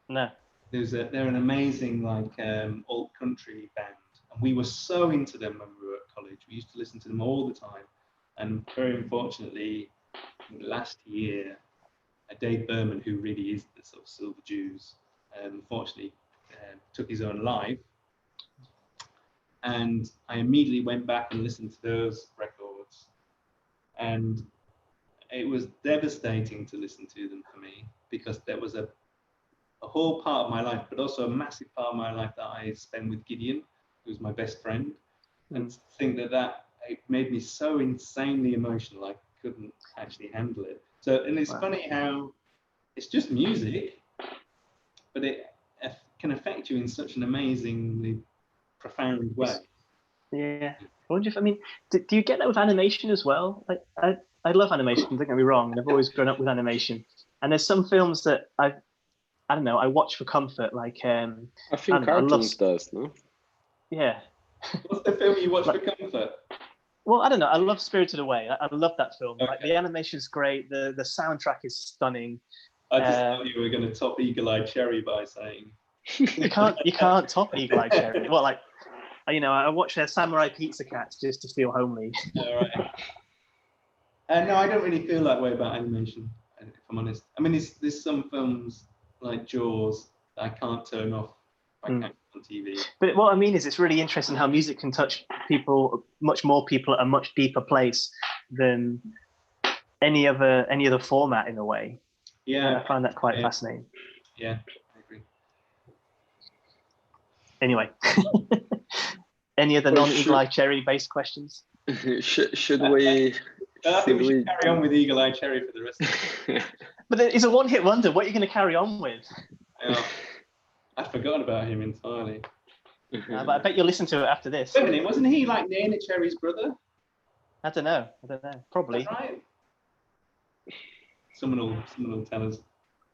No. They're an amazing alt country band, and we were so into them when we were at college. We used to listen to them all the time, and very unfortunately, last year, Dave Berman, who really is the sort of Silver Jews, unfortunately took his own life, and I immediately went back and listened to those records, and it was devastating to listen to them for me, because there was a whole part of my life, but also a massive part of my life that I spent with Gideon, who was my best friend, and to think that it made me so insanely emotional I couldn't actually handle it. So, and it's funny how it's just music, but it can affect you in such an amazingly profound way. Yeah. I wonder if, do you get that with animation as well? Like, I love animation, don't get me wrong, and I've always grown up with animation. And there's some films that I don't know, I watch for comfort, like I think cartoons does, no? Yeah. What's the film you watch for comfort? Well, I don't know. I love Spirited Away. I love that film. Okay. Like, the animation's great. The soundtrack is stunning. I just thought you were going to top Eagle Eye Cherry by saying. You can't top Eagle Eye Cherry. Well, like, I watch Samurai Pizza Cats just to feel homely. All right. No, I don't really feel that way about animation, if I'm honest. There's some films like Jaws that I can't turn off if I can't on TV. But what I mean is, it's really interesting how music can touch people, much more people at a much deeper place than any other format in a way. Yeah, and I find that quite fascinating. Yeah, I agree. Anyway, any other non-Eagle Eye Cherry based questions? Should we? I think we should carry on with Eagle Eye Cherry for the rest of it. But it's a one-hit wonder. What are you going to carry on with? I'd forgotten about him entirely. But I bet you'll listen to it after this. Wait a minute, wasn't he like Nana Cherry's brother? I don't know. Probably. Is that right? Someone will tell us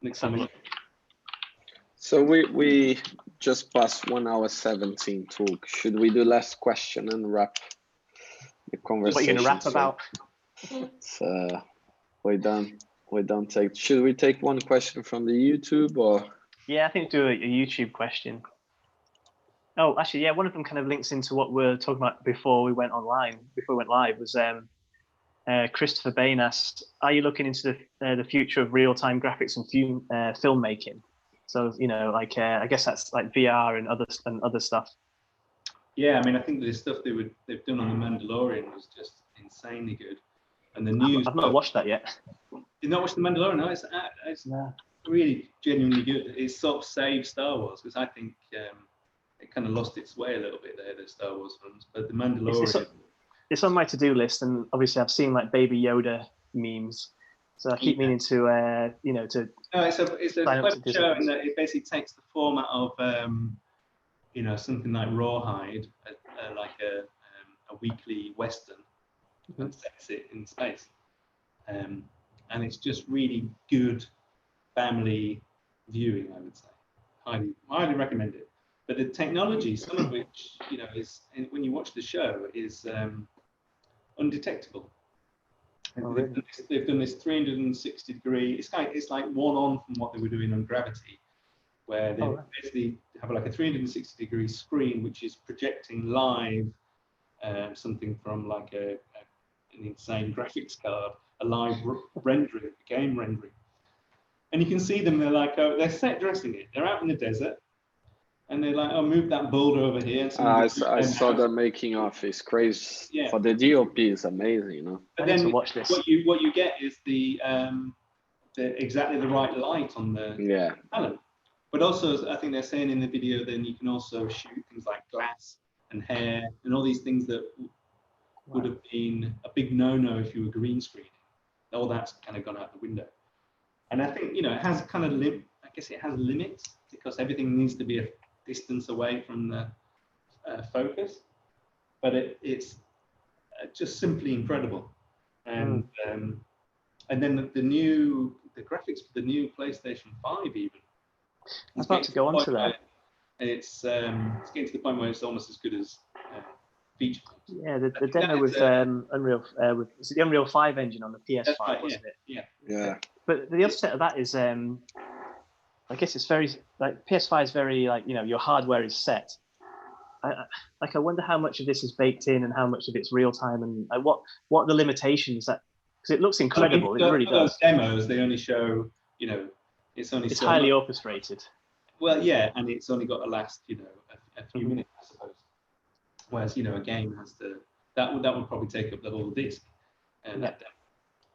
next time. So we just passed 1 hour 17 talk. Should we do last question and wrap the conversation? What are you going to rap about? So we don't take. Should we take one question from the YouTube or? Yeah, I think do a YouTube question. Oh, actually, yeah, one of them kind of links into what we were talking about before we went live. Was Christopher Bain asked, "Are you looking into the future of real-time graphics and filmmaking?" So I guess that's like VR and other stuff. Yeah, I think the stuff they've done on The Mandalorian was just insanely good, and the news. I've not watched that yet. You've not watched The Mandalorian? No, it's really genuinely good. It sort of saved Star Wars, because I think it kind of lost its way a little bit there, the Star Wars films. But The Mandalorian. It's on my to-do list, and obviously I've seen like Baby Yoda memes, so I keep meaning to to. No, it's a clever show in that it basically takes the format of something like Rawhide, like a weekly western, and sets it in space, and it's just really good family viewing, I would say. Highly recommend it. But the technology, some of which is when you watch the show, is undetectable. Oh, really? They've done this 360-degree. It's like one on from what they were doing on Gravity, where they basically have like a 360-degree screen which is projecting live something from like an insane graphics card, a live rendering, game rendering. And you can see them, they're set dressing it. They're out in the desert, and they're like, oh, move that boulder over here. I saw the making of. It's crazy. Yeah. For the DOP, it's amazing, you know. But then to watch this. What you get is the exactly the right light on the talent. But also, I think they're saying in the video, then you can also shoot things like glass and hair and all these things that would have been a big no-no if you were green screening. All that's kind of gone out the window. And I think, it has kind of I guess it has limits, because everything needs to be a distance away from the focus. But it's just simply incredible. And then the graphics for the new PlayStation 5 even. I was about to go on to that. It's getting to the point where it's almost as good as feature phones. Yeah, the demo with Unreal, was it the Unreal 5 engine on the PS5, right, wasn't it? Yeah. But the upset of that is, I guess it's very, like, PS5 is very, like, your hardware is set. I wonder how much of this is baked in and how much of it's real time, and what are the limitations that, because it looks incredible, it really does. Those demos, they only show, it's highly orchestrated. Well, yeah, and it's only got to last, a few minutes, I suppose. Whereas, a game has to, that would probably take up the whole disc. That demo.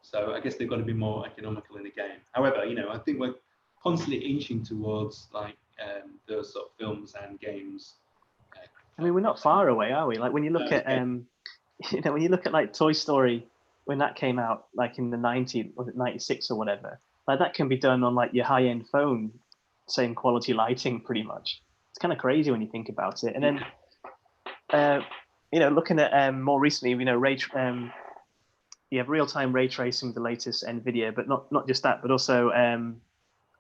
So I guess they've got to be more economical in the game. However, I think we're constantly inching towards like those sort of films and games. I mean, we're not far away, are we? Like when you look at, when you look at like Toy Story, when that came out, like in the 90s, was it 96 or whatever? Like that can be done on like your high-end phone, same quality lighting, pretty much. It's kind of crazy when you think about it. And then, looking at more recently, you have real-time ray tracing with the latest NVIDIA, but not just that, but also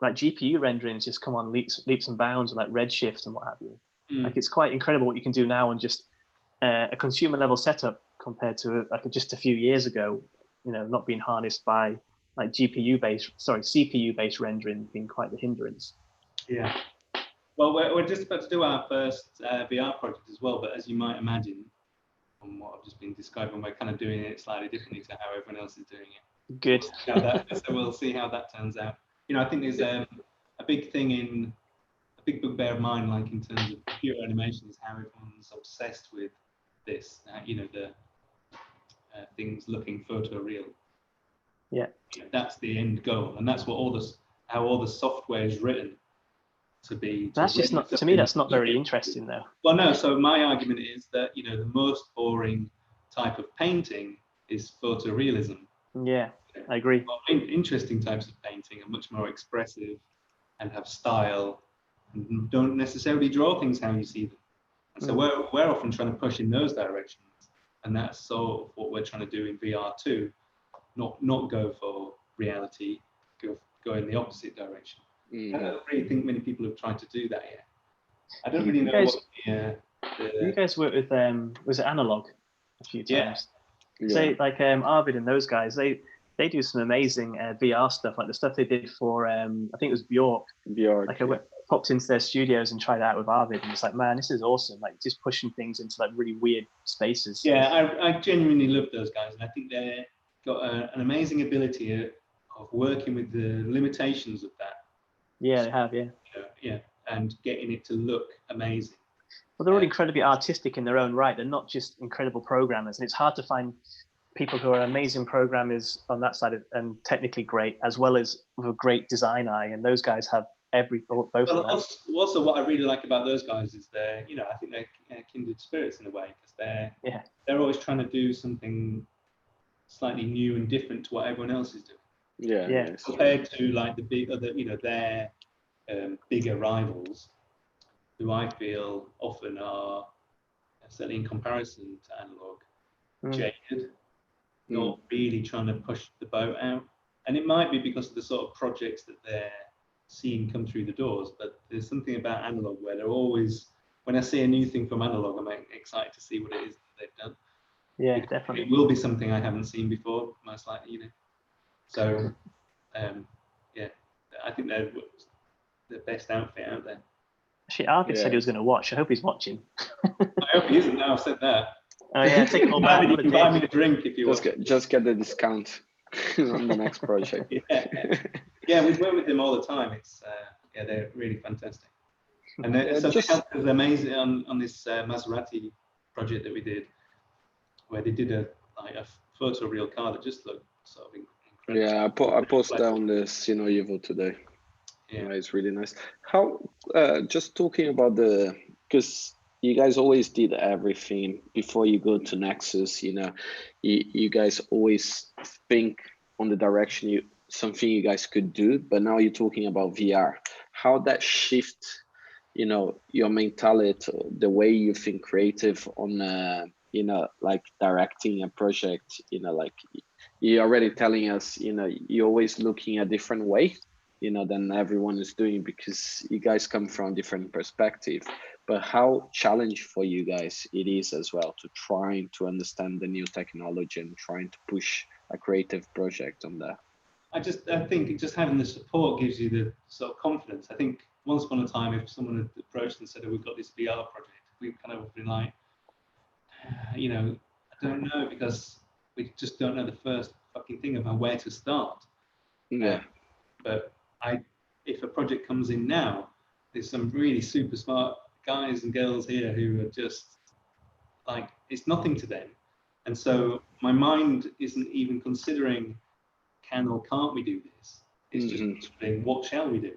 like GPU renderings just come on leaps and bounds, like Redshift and what have you. Like it's quite incredible what you can do now on just a consumer level setup compared to just a few years ago. Not being harnessed by like CPU based rendering being quite the hindrance. Yeah. Well, we're just about to do our first VR project as well, but as you might imagine, from what I've just been describing, we're kind of doing it slightly differently to how everyone else is doing it. Good. So we'll see how that turns out. I think there's a big bugbear of mine, like in terms of computer animation, is how everyone's obsessed with this. The things looking photoreal. Yeah. That's the end goal, and that's what how all the software is written to be. That's just not, to me, that's not very interesting though. Well, no, so my argument is that, the most boring type of painting is photorealism. Yeah, I agree. Well, interesting types of painting are much more expressive and have style and don't necessarily draw things how you see them. And so we're often trying to push in those directions, and that's sort of what we're trying to do in VR too. Not go for reality, go in the opposite direction. I don't really think many people have tried to do that yet. I don't really know you guys worked with was it Analog a few times? Yeah. So like Arvid and those guys, they do some amazing VR stuff, like the stuff they did for I think it was Bjork. Like I popped into their studios and tried it out with Arvid, and it's like, man, this is awesome. Like just pushing things into like really weird spaces. Yeah, I genuinely love those guys, and I think they've got an amazing ability of working with the limitations of that. Yeah, they have, yeah, and getting it to look amazing. Well, they're all incredibly artistic in their own right. They're not just incredible programmers, and it's hard to find people who are amazing programmers on that side and technically great, as well as with a great design eye. And those guys have both of them. Also, what I really like about those guys is I think they're kindred spirits in a way, because they're always trying to do something slightly new and different to what everyone else is doing. Yeah. Compared to like the big other, their bigger rivals, who I feel often are, certainly in comparison to Analog, jaded, not really trying to push the boat out. And it might be because of the sort of projects that they're seeing come through the doors, but there's something about Analog where they're always, when I see a new thing from Analog, I'm excited to see what it is that they've done. Yeah, definitely. It will be something I haven't seen before, most likely, So, I think the best outfit out there. Actually, Arvid said he was going to watch. I hope he's watching. I hope he isn't now. I've said that. Oh yeah, take it all back. You can buy me a drink if you want. Just get the discount on the next project. Yeah, we work with them all the time. It's they're really fantastic. And they helped us amazing on this Maserati project that we did, where they did a photoreal car that just looked sort of incredible. Yeah, I posted that on the SNE Drink today. Yeah, it's really nice. How just talking about because you guys always did everything before you go to Nexus. You guys always think on the direction something you guys could do, but now you're talking about VR. How that shift, your mentality, the way you think creative on, like directing a project, like you're already telling us, you're always looking a different way, than everyone is doing, because you guys come from different perspective. But how challenge for you guys it is as well to trying to understand the new technology and trying to push a creative project on that. I think just having the support gives you the sort of confidence. I think once upon a time, if someone had approached and said, "Oh, we've got this VR project," we kind of been like, I don't know, because we just don't know the first fucking thing about where to start. Yeah. But if a project comes in now, there's some really super smart guys and girls here who are just like, it's nothing to them. And so my mind isn't even considering can or can't we do this. It's just saying, what shall we do?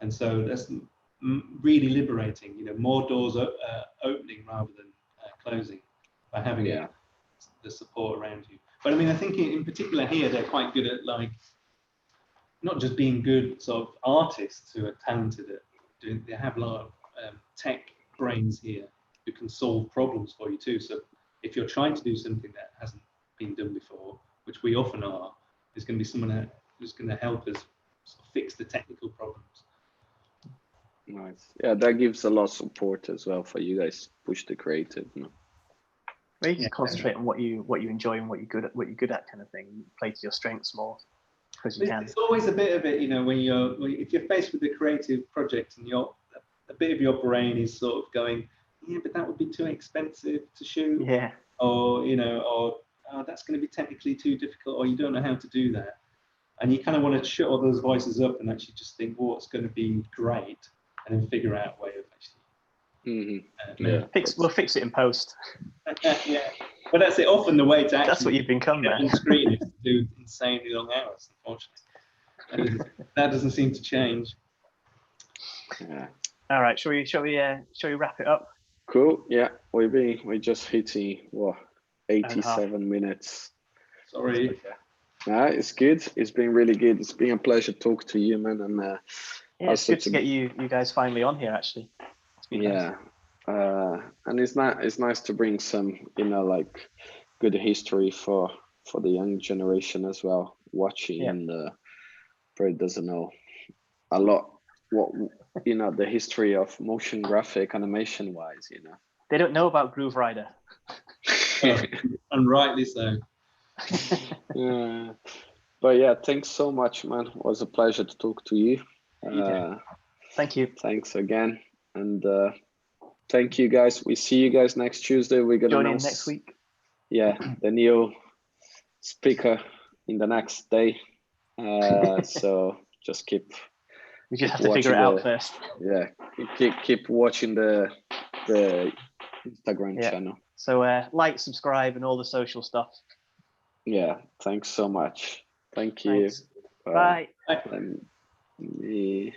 And so that's really liberating, more doors opening rather than closing by having the support around you. But I mean, I think in particular here, they're quite good at not just being good sort of artists who are talented at doing, they have a lot of tech brains here who can solve problems for you too. So if you're trying to do something that hasn't been done before, which we often are, there's going to be someone who's going to help us sort of fix the technical problems. Nice. Yeah, that gives a lot of support as well for you guys push the creative. Well, you can concentrate on what you enjoy and what you're good at, kind of thing. You play to your strengths more because you can. It's always a bit of it, if you're faced with a creative project and a bit of your brain is sort of going, yeah, but that would be too expensive to shoot. Yeah. Or that's going to be technically too difficult, or you don't know how to do that. And you kind of want to shut all those voices up and actually just think, well, what's going to be great, and then figure out a way of actually. We'll fix it in post. Yeah, but that's it. Often the way to actually that's what you've become there on screen is to do insanely long hours. Unfortunately, that doesn't seem to change. Yeah. All right, shall we wrap it up? Cool. Yeah, we're just hitting 87 minutes. Sorry. No, it's good. It's been really good. It's been a pleasure to talk to you, man. And it's good to get you guys finally on here. Actually, nice. And it's nice to bring some good history for the young generation as well, watching and probably doesn't know a lot what the history of motion graphic animation wise. They don't know about Groove Rider. And rightly so. But yeah, thanks so much, man. It was a pleasure to talk to you. Thank you. Thanks again, and thank you guys. We see you guys next Tuesday. We're gonna join in next week. Yeah, the new speaker in the next day. So just keep. We just have to figure it out first. Yeah, keep watching the Instagram channel. So like, subscribe, and all the social stuff. Yeah, thanks so much. Thank you. Thanks. Bye. Let me